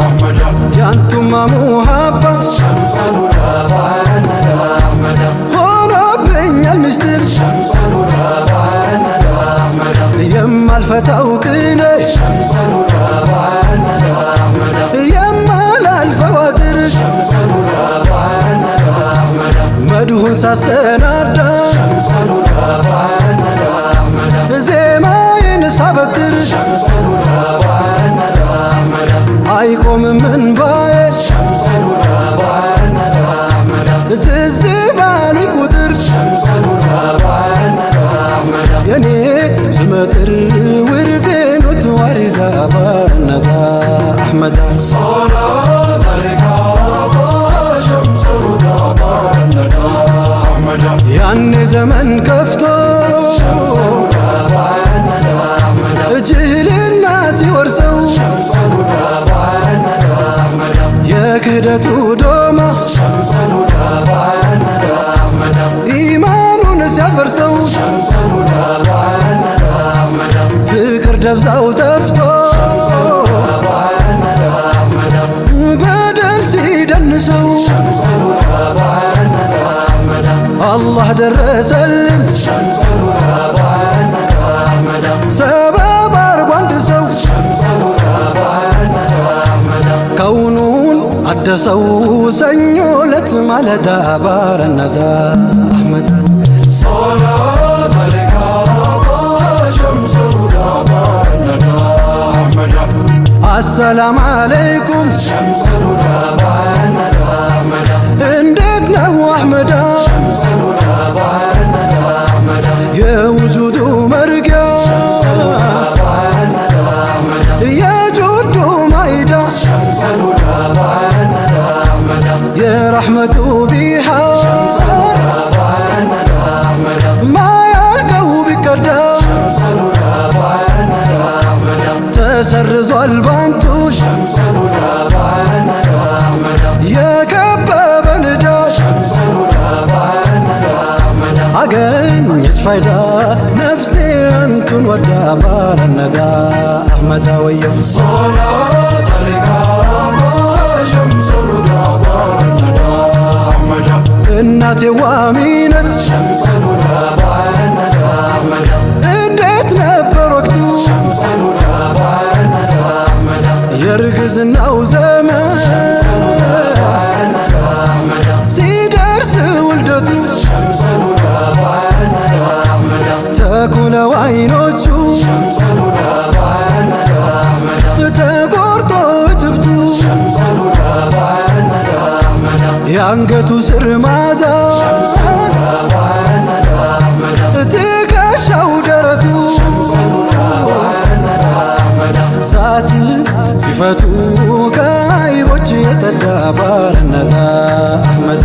أحمدا يانتم محبة شمس الهدى بعد الندى أحمدا هنا بين المستر شمس الهدى بعد الندى أحمدا يما الفتى وكيني شمس الهدى بعد الندى أحمدا يما الفواتر شمس الهدى بعد الندى أحمدا مدهون ساسنادا شمس الهدى بعد الندى أحمدا زيما ينسابتر شمس الهدى بعد الندى أحمدا أيكم من باي شمس الهدى بعد الندى أحمدا تزيبالي قدر شمس الهدى بعد الندى أحمدا يني سمتر وردين وتواردا بارندا أحمدا صلاة عليك طه شمس الهدى بعد الندى أحمدا يعني زمن كفتو شمس الهدى بعد الندى أحمدا جهل الناس ورسو شمس الهدى بعد الندى أحمدا يا كدتو دوما شمس الهدى بعد الندى أحمدا إيمان سيفرسو شمس الهدى بعد الندى أحمدا فكر دبزاو تفتو شمس الهدى بعد الندى أحمدا بدل سيدنسو شمس الهدى بعد الندى أحمدا الله درسلن شمس الهدى بعد الندى أحمدا سبب ቀደሰው ሰኞ ዕለት ማለዳ ባረነዳ አሕመድ صلاة عليك شمس الهدى بارندا أحمد السلام عليكم شمس الهدى بارندا أحمد እንዴት ነው አሕመድ شمس الهدى بارندا أحمد የውጁዱ መርጊያ شمس الهدى بارندا أحمد የጁዱ ማይዳ شمس الهدى بارندا أحمد የረሕመቱ ቢሓር شمس الهدى بارندا أحمد ما ያልከው ቢቀዳ شمس الهدى بارندا أحمد ተሰርዟል ባንቱ شمس الهدى بارندا أحمد የከበበ ንዳ شمس الهدى بارندا أحمد አገኘች ፋይዳ ነፍሴ አንቱን ወዳ ባረነዳ አሕመድ ወየው صلاة عليك شمس الهدى بارندا أحمد እናቴ ዋሚነት شمس الهدى بارندا أحمد እንዴት ነበር ወቅቱ شمس الهدى بارندا أحمد የርግዝናው ዘመን بارندا أحمد ሲደርስ ውልደቱ شمس الهدى بارندا أحمد ተኩለው አይኖቹ شمس الهدى بارندا أحمد ተቆርጦ እትብቱ شمس الهدى بارندا أحمد የአንገቱ ስር ማዛ شمس الهدى بارندا أحمد ትከሻው ደረቱ شمس الهدى بارندا أحمد ሳት ሲፈቱ ከአይቦች የተዳ ባረነዳ አሕመድ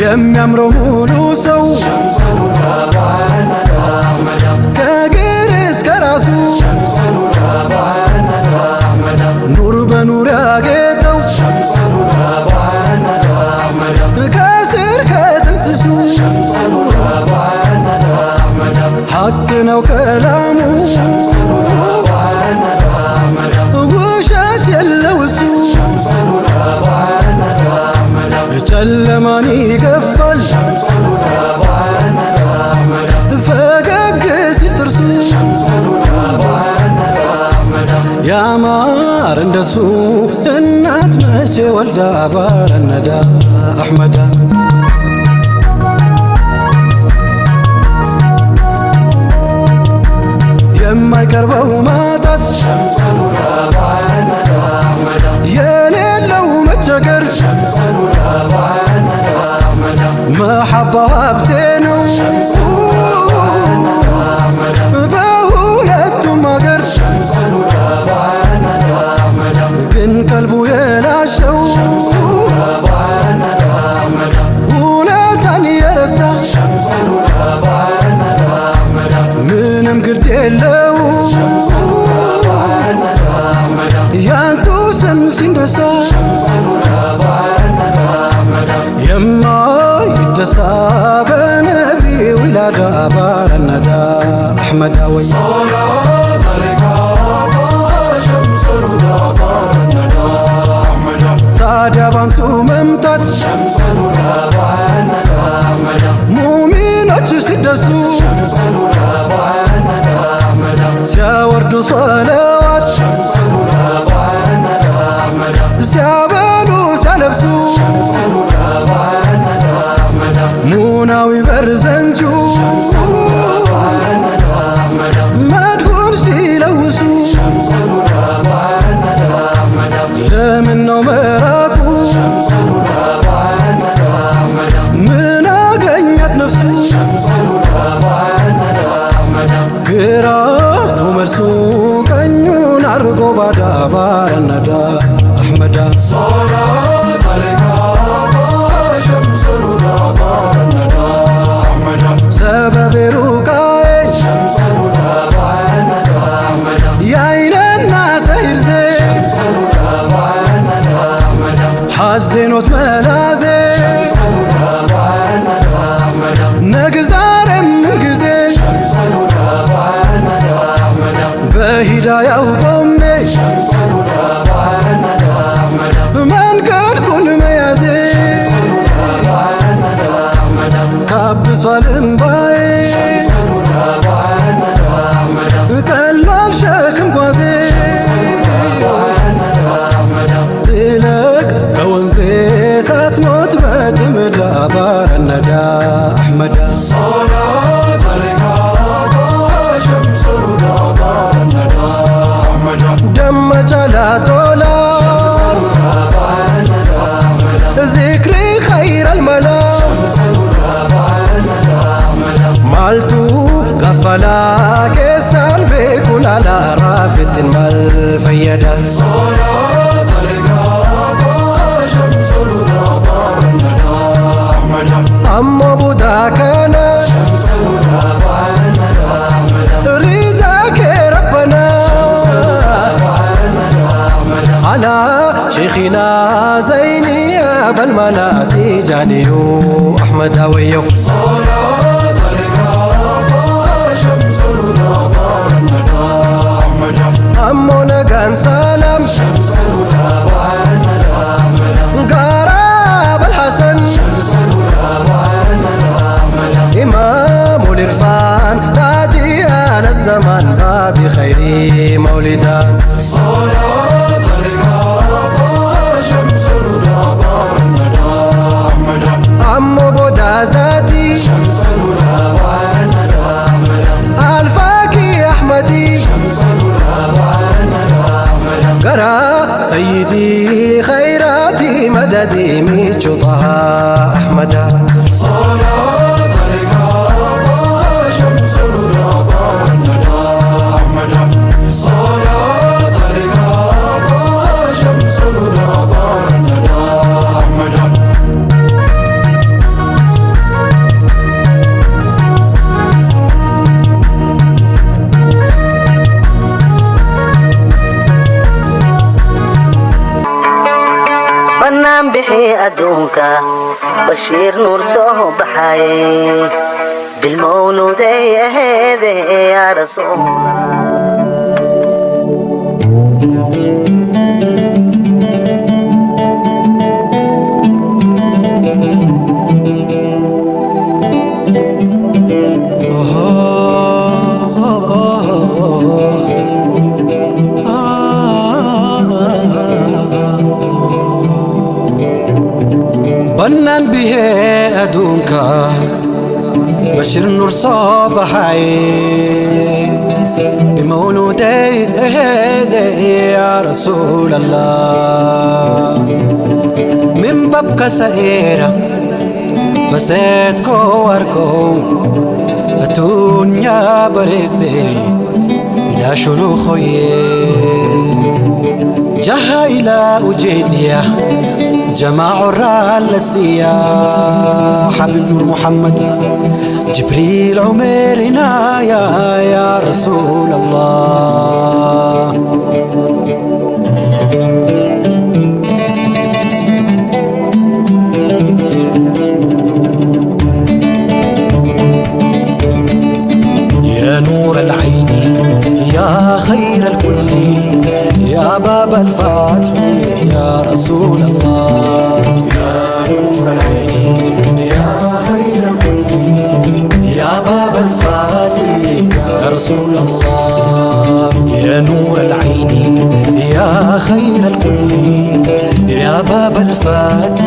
የሚያምረው ሙሉ ሰው شمس الهدى بارندا أحمد ከእግር እስከ ራሱ شمس الهدى بارندا أحمد ኑር በኑር ያጌጠው شمس الهدى بارندا أحمد ከስር ከጥንስሱ شمس الهدى بارندا أحمد ሐቅ ነው ከላሙ شمس الهدى بارندا أحمد ውሸት የለው እሱ شمس الهدى بارندا أحمد ጨለማን ይገፋል شمس الهدى بارندا أحمد ፈገግ ሲል ጥርሱ شمس الهدى بارندا أحمد ያማር እንደሱ እናት መቼ ወልዳ ባረነዳ አሕመድ የማይቀርበው ማጣት شمس الهدى بارندا أحمد የሌለው መቸገር شمس الهدى بارندا أحمد መሐባው ሀብቴ ነው شمس الهدى بارندا أحمد በሁለቱም አገር شمس الهدى بارندا أحمد ግን ቀልቡ የላሸው شمس الهدى بارندا أحمد ውለታን የረሳ شمس الهدى بارندا أحمد ምንም ግድ የለው شمس الهدى بارندا أحمد ያንቱ ስም ሲነሳ شمس الهدى بارندا أحمد የማይደሳ በነቢ ዊላዳ ባረነዳ አሕመድ ወይ صلاة عليك شمس الهدى بارندا أحمد ታዲያ ባንቱ መምጣት شمس الهدى بارندا أحمد ሙሚኖች ሲደሱ شمس الهدى بارندا أحمد ሲያወርዱ ሰለዋት شمس الهدى بارندا أحمد ሲያበሉ ሲያለብሱ شمس الهدى بارندا أحمد ሙናዊ በርዘንጁ شمس الهدى بارندا أحمد መድሁን ሲለውሱ شمس الهدى بارندا أحمد ለምን ነው መራቁ شمس الهدى بارندا أحمد ምን አገኛት ነፍሱ شمس الهدى بارندا أحمد ግራ ነው መልሱ ቀኙን አርጎ ባዳ ባረነዳ አሕመድ صلاة عليك شمس الهدى بارندا أحمد ሰበቤ ሩቃዬ شمس الهدى بارندا أحمد የአይነና ሰይርዜ شمس الهدى بارندا أحمد ሐዜኖት መላዜ شمس الهدى بارندا أحمد ነግ ዛሬም ምንጊዜ شمس الهدى بارندا أحمد በሂዳያው ቆሜ شمس الهدى بارندا أحمد መንገድኩን መያዜ شمس الهدى بارندا أحمد ካብሷል እምባዬ شمس الهدى بارندا أحمد أحمد صلاة عليك شمس الهدى بار الندى أحمد دم جلاتولا شمس الهدى بار الندى أحمد ذكري خير الملا شمس الهدى بار الندى أحمد مالتو غفلا كيسان بكل على رافت المال فيدا صلاة عليك شمس الهدى بار الندى أحمد أما بودا كان شمس الهدى بار الندى أحمد ريدك ربنا شمس الهدى بار الندى أحمد على شيخنا زيني أبا المنادي جانيو أحمد ويو صلاة عليك شمس الهدى بار الندى أحمد أمو نغان سلام شمس الهدى بار الندى أحمد قراب الحسن شمس الهدى بار الندى أحمد إمام الإرفان تاجي على الزمان باب خير مولدان صلاة عليك شمس الهدى بار الندى أحمد أمو بودا ذاتي شمس الهدى بار الندى أحمد الفاكي أحمدي شمس الهدى بار الندى أحمد قرا سيدي خيراتي مددي ميتشو طه أحمد صلاة عليك شمس الهدى بار الندى أحمد صلاة عليك شمس الهدى بار الندى أحمد بنام بحي أدونك بشير نور صوب بحي بالمولود هذه يا رسول الله بنان به أدونك بشير نور صباحي بمولودي هذه يا رسول الله من بابك سائرة بسيتكو واركو الدنيا بريزي إلى شنو خوي جها إلى أجيدية جماع الرالسية حبيب نور محمد جبريل عمرنا يا رسول الله يا نور العين يا خير الكل يا باب الفتح يا رسول الله يا نور العين يا خير كل يا باب الفتح يا رسول الله يا نور العين يا خير الكل يا باب الفتح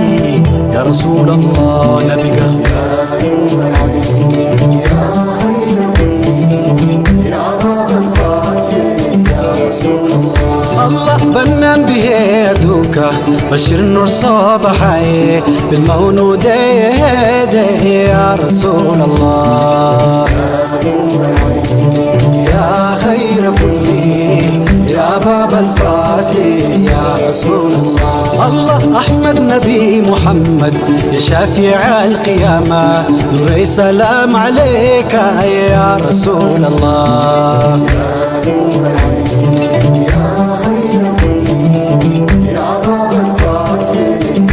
يا رسول الله نبيك يا نور العين يا خير كل يا باب الفتح يا رسول الله الله بنان به يدوك بشير نور صباحي بالمولود هذه يا رسول الله يا نور العين يا خير كل يا باب الفتح يا رسول الله الله أحمد نبي محمد يا شافع القيامة نوري سلام عليك يا رسول الله يا نور العين يا خير كل يا باب الفتح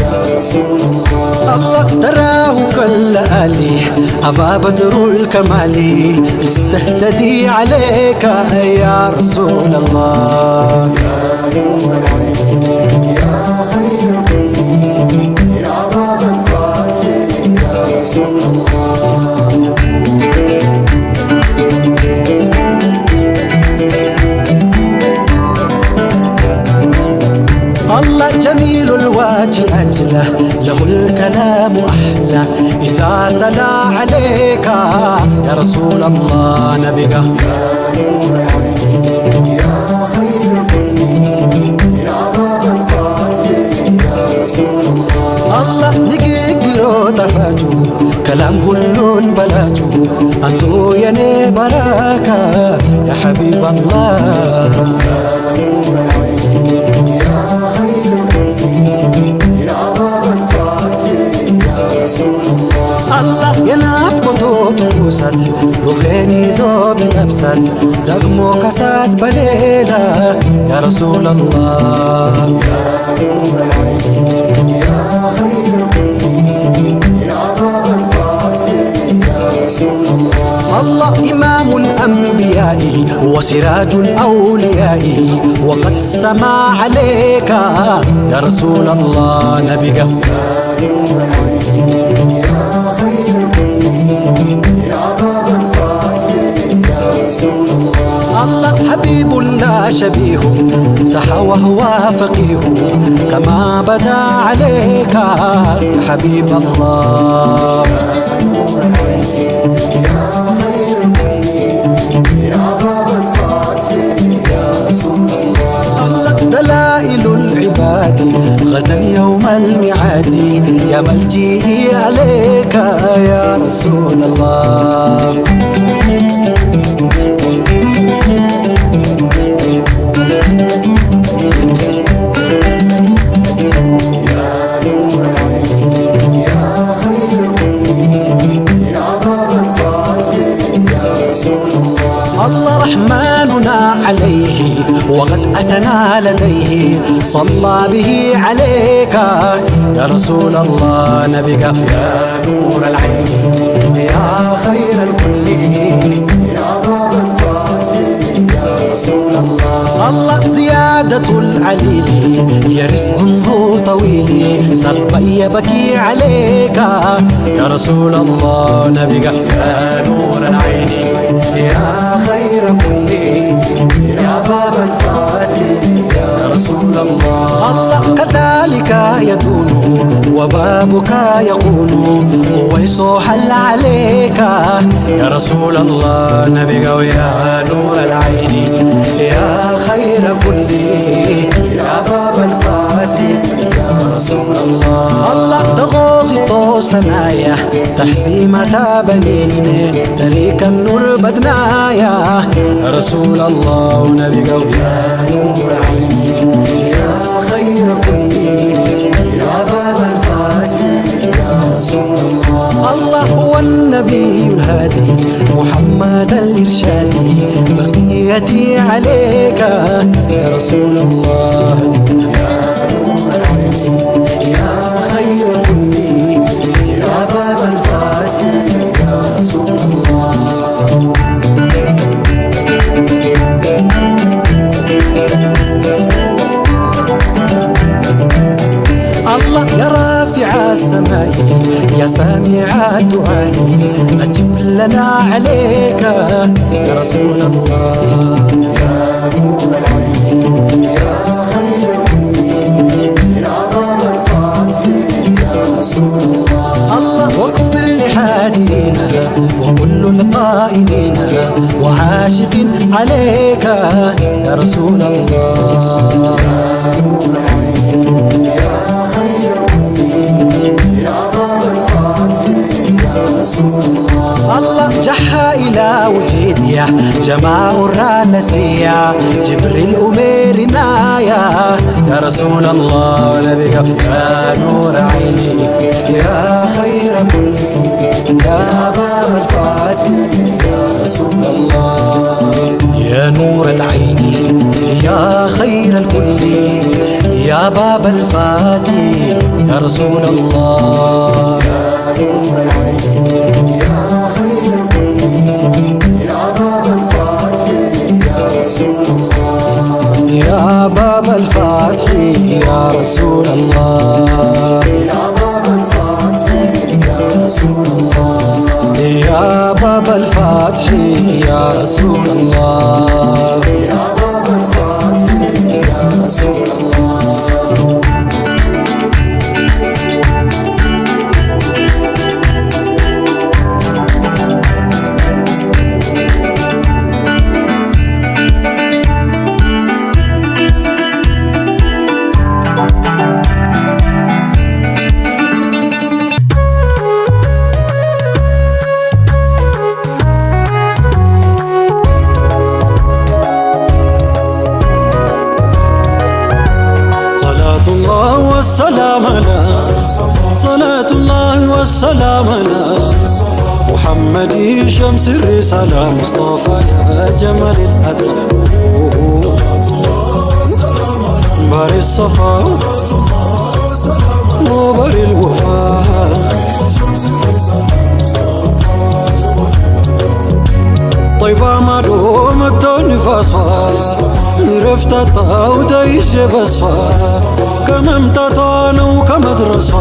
يا رسول الله الله تراه كل آلي أبا بدر الكمالي استهتدي عليك يا رسول الله يا نور العين يا خير كل يا باب الفتح يا رسول الله الله جميل الوجه الواجي أجله له الكلام أحلى إذا تلا عليك يا رسول الله نبيك. يا نور العين يا خير كل يا باب الفاتح يا رسول الله. الله نجيجرو تفاجو كلام هلون بلاجو أنتو يني براكة يا حبيب الله. يا نور العين يا خير كل يا باب الفاتح يا رسول الله. الله ينافقو تقوسات روحيني زوب نبسات دقمو كسات بليلة يا رسول الله. يا نور العين يا خير كل يا باب الفاتح يا رسول الله. الله إمام الأنبياء وسراج الأولياء وقد سما عليك يا رسول الله نبيك. يا نور العين يا خير كل يا باب الفاتح يا رسول الله. الله حبيب لا شبيه تحوى هو فقيه كما بدا عليك يا حبيب الله. يا نور العين يا خير كل يا باب الفاتح يا رسول الله. دلائل العباد غدا يوم الميعاد يا ملجئي عليك يا رسول الله. الله رحمننا عليه وقد أتنا لديه صلى به عليك يا رسول الله نبيك. يا نور العين يا خير الكل يا باب الفاتح يا رسول الله. الله زيادة العليل يا رزق ذو طويل سبا يبكي عليك يا رسول الله نبيك. يا نور العين يا خير كل يا باب الفاتح يا رسول الله. الله كذلك يدون وبابك يقول ويصوح عليك يا رسول الله نبيك. يا نور العين يا خير كل يا باب الفاتح يا رسول الله. الله تغوغ سنايا تحسيمة بنيني تريك النور بدنايا يا رسول الله نبيك. يا نور عيني يا خير كل يا باب الفاتح يا رسول الله. الله هو النبي الهادي محمد الإرشادي بقيتي عليك يا رسول الله. يا نور العين يا خير كل يا باب الفاتح يا رسول الله. الله يا رافع السماء يا سامع دعائي أجب لنا عليك يا رسول الله. يا نور العين يا خير كل يا باب الفاتح يا رسول الله. الله واغفر لحادينا وكل القائدين وعاشق عليك يا رسول الله. يا نور العين يا خير كل يا باب الفاتح يا رسول الله. الله جحا إلى وجيديا جماع الرانسية جبريل أميرنا يا رسول الله نبيك. يا نور عيني يا خير كل يا باب الفاتح يا رسول الله. يا نور العين يا خير الكل يا باب الفاتح يا رسول الله. يا نور العين يا خير كل يا باب الفاتح يا رسول الله. يا باب الفاتح يا رسول الله. يا باب الفاتح يا رسول الله. يا باب الفاتح يا رسول الله. يا باب الفاتح يا رسول الله. سلامنا محمدي شمس الرسالة مصطفى يا جمال الأدرى بار الصفا وبر الوفاء طيبة ما دوم الدون فاسوا رفت الطاو تعيش بسوا كممتطان وكمدرسوا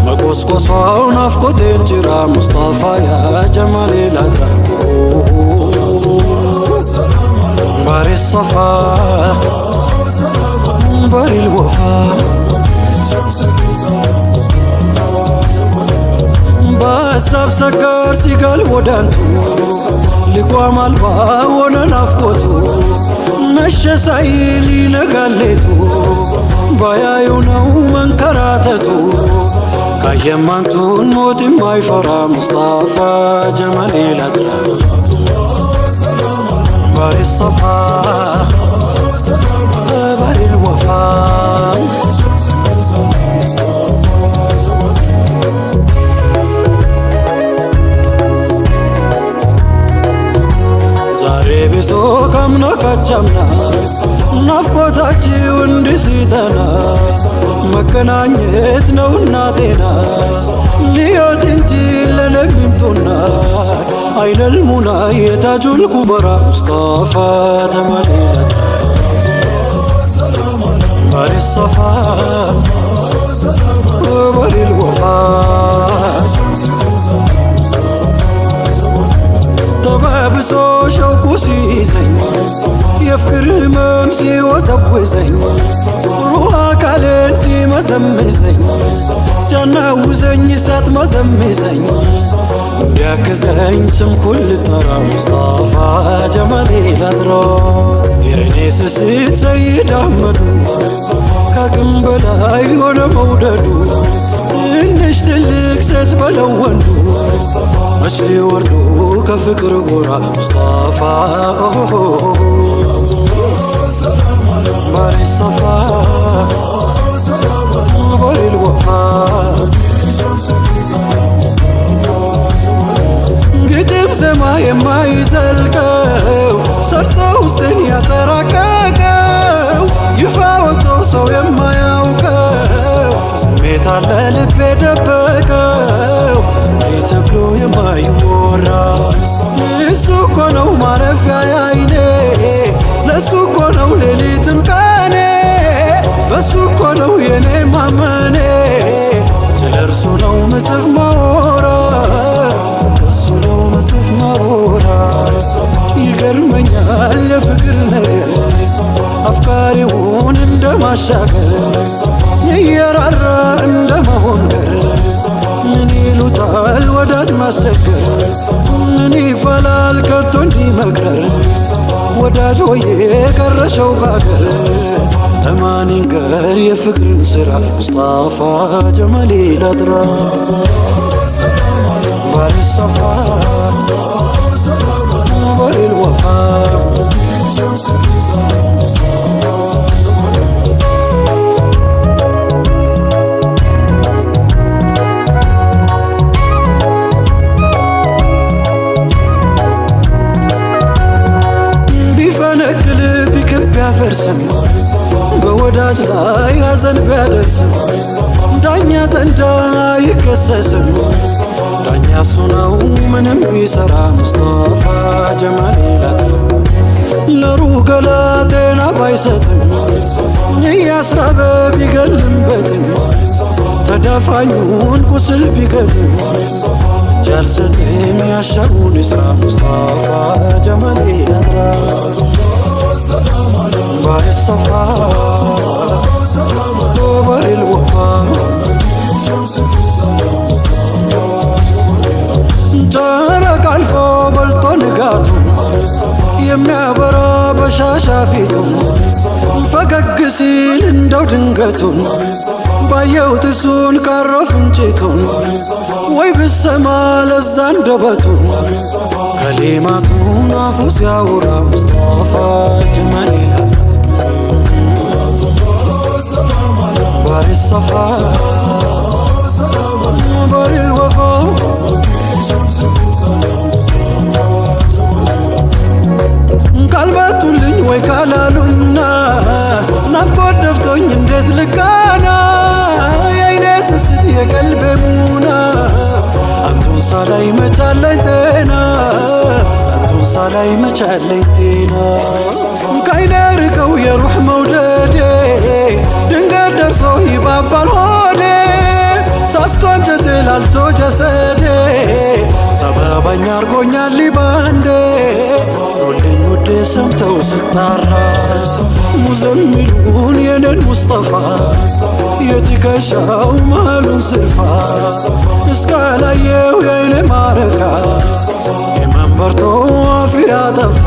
مقوس قصوا ونفقد انجرا مصطفى يا جمال الأدرى بار الصفا بار الوفاء بساب سكر سيقال ودانتو لقوام البا وننافقوتو مشي سايلي نقاليتو بايا يونو منكراتتو كايمانتون موت ما يفرى مصطفى جمال الأدرى بار الصفا بار الوفاء زاري بسو كمنا كجمنا نفقوتاچي وندسيتنا مكنانيت نو ناتنا ليوت انجي لنبمتنا أين المنى يتاج الكبرى مصطفى جمال الأدرى بار الصفا بار الوفاء طبابسو شوكو سيزين يفكر ممسي وزوزين روحا كالين سي مزمزين سياناوزين سات مزمزين بياكزين سم كل ترى مصطفى جمال الأدرى يعني سيد سيد أحمدو كاكم بلاي وانا موددو إنش تلك ست بلوندو مشلي وردو كفكر قرى مصطفى بار الصفا بار الوفاء قدم سما يما يزلقو سرطة وسطن يترككو يفاوتو سو يما يوقو سميت على لبي دبكو يتبلو يما يورا لسو كونو معرفيا يا عيني لسو كونو ليلي تمكاني بسو كونو يني ماماني تلرسو نو مسف مورا تلرسو نو مسف مورا يقرمنيال يفكر نقر أفكاريون اندما شاكر ييرارا اندما هنقر من يلوتال وداج مسكر من يبلال كتون دي مقرر وداج ويه كرشو قاقر أمان ينقر يفكر نسرع مصطفى جمال الأدرى بار الصفا بار الوفاء بيفنقل بكب يفرسم بوداج لا يزن بيدرسم دانيا زندا يكسسم دانيا سنو منم بيسرا مصطفى جمال الأدرى لروق لاتينا بايستم نيا سرب بيقلم بتم تدافعون كسل بيقتم جلستهم يشعون إسرا مصطفى جمال الأدرى بار الصفا بار الوفاء تارك الفو بلطو نقاتم የሚያበራ በሻሻ ፊቱን ፈገግ ሲል እንደው ድንገቱን ባየሁት እሱን ካረፍ እንጭቱን ወይ ብሰማ ለዛ አንደበቱን ከሌማቱን አፉ ሲያወራ ሙስጠፋ ጀማል الأدرى بار الصفا بر الوفا قلبتولኝ ወይ ካላሉና ናፍቆት ደፍቶኝ እንዴት ልቃና የአይኔ ስስት የቀልቤ ሙና አንቱን ሳላይ መቻለኝ ጤና አንቱን ሳላይ መቻለኝ ጤና ከአይኔ ርቀው የሩህ መውደዴ ድንገት ደርሶ ይባባል ሆዴ ሳስቶ አንጀቴ ላልቶ ጀሰዴ ሰበበኛ አርጎኛል ባንዴ ኖልኝ ውዴ ሰምተው ስጣራ ሙዘሚሉን የነን ሙስጠፋ የትከሻው መሃሉን ስርፋ እስካላየው የአይኔ ማረፊያ የመንበርቶ አፊያ ጠፋ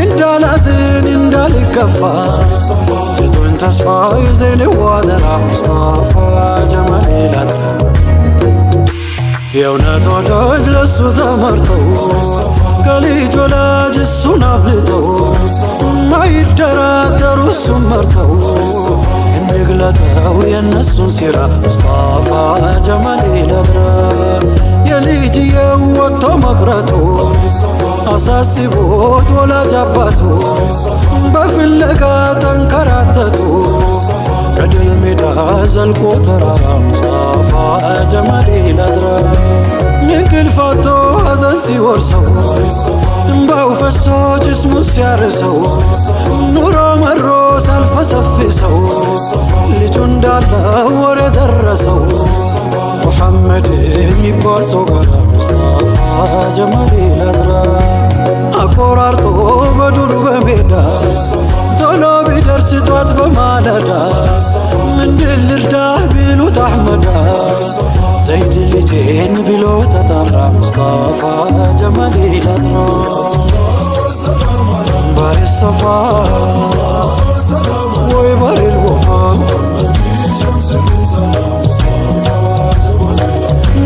እንዳላዝን እንዳልከፋ ስጡኝ ተስፋ የዜኔ ዋደራ ሙስጠፋ ጀማሌ ላድራ የእውነት ወዳጅ ለሱ ተመርጠው ከልጅ ወላጅ እሱን አብልጠው ማይደራደሩ እሱን መርጠው እንግለጠው የነሱን ሲራ ሙስጠፋ ጀማሌ ላድራ የልጅየው ወጥቶ መቅረቱ አሳስቦት ወላጅ አባቱ በፍለጋ ተንከራተቱ ከድል ሜዳ ዘልቆ ተራራ ሙስጠፋ ጀማሌ ላድራ እንቅልፍ አጥቶ ሐዘን ሲወርሰው እምባው ፈሶ ጅስሙን ሲያርሰው ኑሮ መሮ ሳልፈሰፍሰው ልጁ እንዳለው ወሬ ደረሰው ሙሐመድ የሚባል ሰው ጋር ሙስጠፋ ጀማሌ ላድራ አቆራርጦ በዱር በሜዳ ቶሎ ቢደርስ ጧት በማለዳ ምንድን ልርዳህ ቢሉት አሕመዳ ዘይድ ልጄን ብሎ ተጣራ ሙስጠፋ ጀማሌ ላድራ ባሪ ሰፋ ወይ ባሪ ልወፋ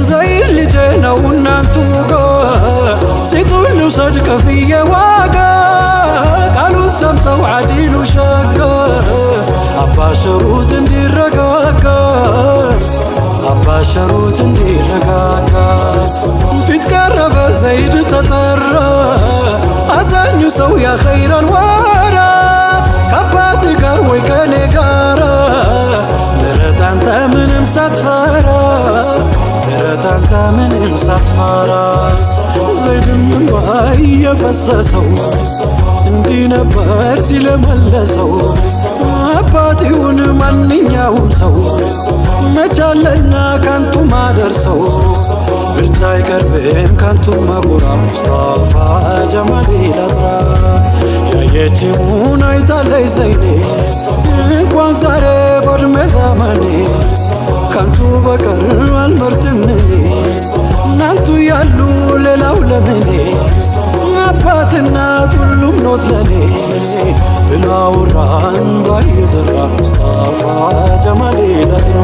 ዘይድ ልጄ ነው እናንቱ ጋር ሴቱን ልውሰድ ከፍዬ ዋጋ ቃሉን ሰምተው ዓዲሉ ሸጋ አባሸሩት እንዲረጋጋ አባሸሩት እንዲረጋጋ ፊት ቀረበ ዘይድ ተጠራ አዛኙ ሰው ያ ኸይረል ወራ ከአባት ጋር ወይ ከኔ ጋራ ምሕረት አንተ ምንም ሳትፈራ ምሕረት አንተ ምንም ሳትፈራ ዘይድም እንባ እየፈሰሰው እንዲህ ነበር ሲለመለሰው አባት ይሁን ማንኛውም ሰው መቻለና ካንቱ ማደርሰው ምርጫ አይቀርብም ካንቱ ማጎራ ሙስጠፋ ጀማሌ ላድራ ያየችውን አይታለች ዘይኔ እንኳን ዛሬ በዕድሜ ዘመኔ ካንቱ በቀር አልመርጥም እኔ እናንቱ ያሉ ሌላው ለምኔ አባት እናት ሁሉም ኖት ለኔ ብሎ አወራን ባየዘራ ሙስጠፋ ጀማሌ ላድራ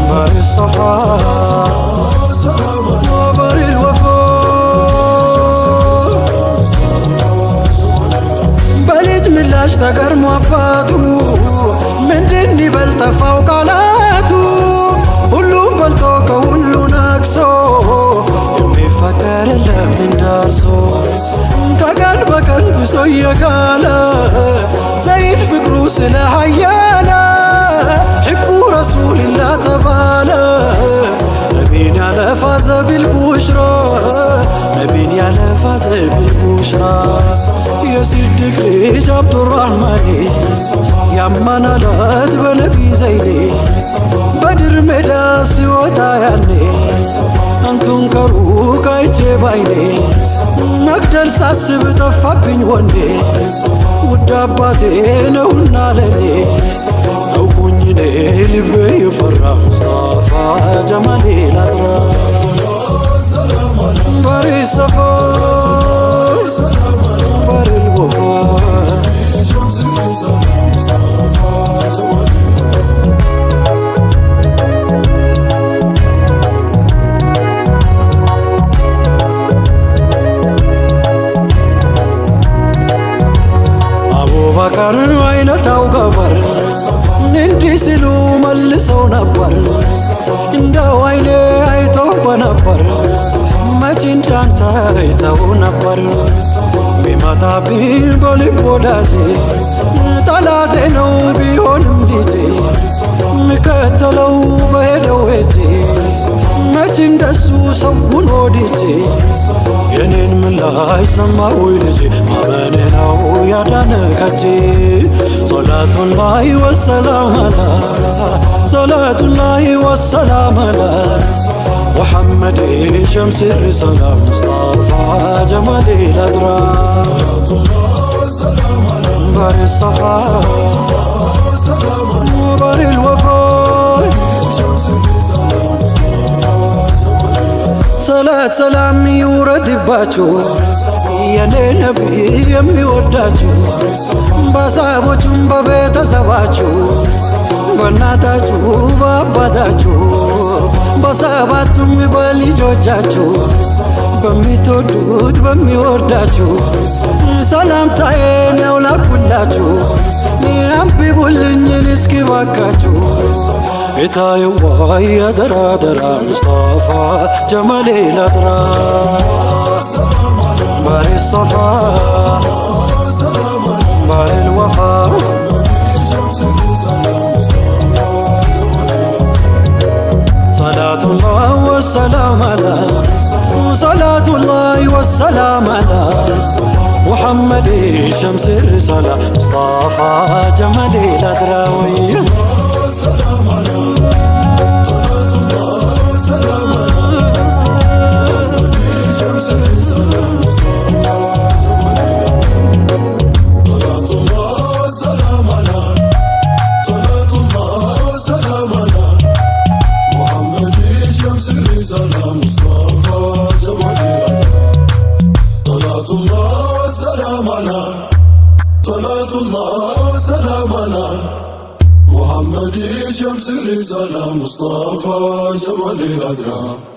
ባሪ ሰፋ ባሪ ልወፋ በልጅ ምላሽ ተገርሞ አባቱ ምንድን ይበል ጠፋው ቃላቱ ሁሉም በልቶ ከሁሉ ነክሶ የሚፈቀር የለም እንዳርሶ ከቀን በቀን ብሶ እየጋለ ዘይድ ፍቅሩ ስለ ሀያለ ሕቡ ረሱልላህ ተባለ ነቢን ያለፋዘ ቢልቡሽራ ነቢን ያለፋዘ ቢልቡሽራ የሲድቅ ልጅ አብዱራህማኔ ያማናላት በነቢ ዘይኔ በድር ሜዳ ሲወጣ ያኔ አንቱን ከሩቅ አይቼ ባይኔ መግደል ሳስብ ጠፋብኝ ወንዴ ውድ አባቴ ነውና ለኔ ተውኩኝ እኔ ልቤ የፈራ ሙስጠፋ ጀማሌ ላድራ ባሪ ሰፋ ባሪ ልወፋ አቡበከር አይነታው ገበር እንዲህ ሲሉ መልሰው ነበር መች እንዳንተ አይተው ነበር ቢመጣብኝ በልብ ወዳጄ ጠላቴ ነው ቢሆንም ልጄ ምከተለው በሄደው ሄጄ መች እንደሱ ሰውን ወድጄ የኔን ምላሽ ሰማሁኝ ልጄ ማመኔ ነው ያዳነ ከጄ ሶላቱላሂ ወሰላም አላ ሶላቱላሂ ወሰላም አላ محمد شمس الرسالة مصطفى جمال الأدرار بار الصفا بار الوفاء صلاة سلام يورد باتشو يا نبي يمي وداتشو بصحابوچم በቤተሰባችሁ በእናታችሁ በአባታችሁ በሰባቱም በልጆቻችሁ በሚትወዱት በሚወዳችሁ ሰላምታዬን ያውላኩላችሁ አንብቡልኝን እስኪ ባካችሁ ጌታዬዋ ያደራ ሙስጠፋ ጀማሌ ላድራ ባሪ ሶፋ ባሪ ልወፋ صلاة الله والسلام على صلاة الله والسلام على محمد شمس الرسالة مصطفى جمال الأدراوي صلاة الله والسلام على محمد شمس الرسالة مصطفى صلاة الله والسلام على صلاة الله والسلام على شمس الرسالة مصطفى جمال صلاة الله والسلام على صلاة الله والسلام على محمد شمس الرسالة مصطفى جمال الأدرار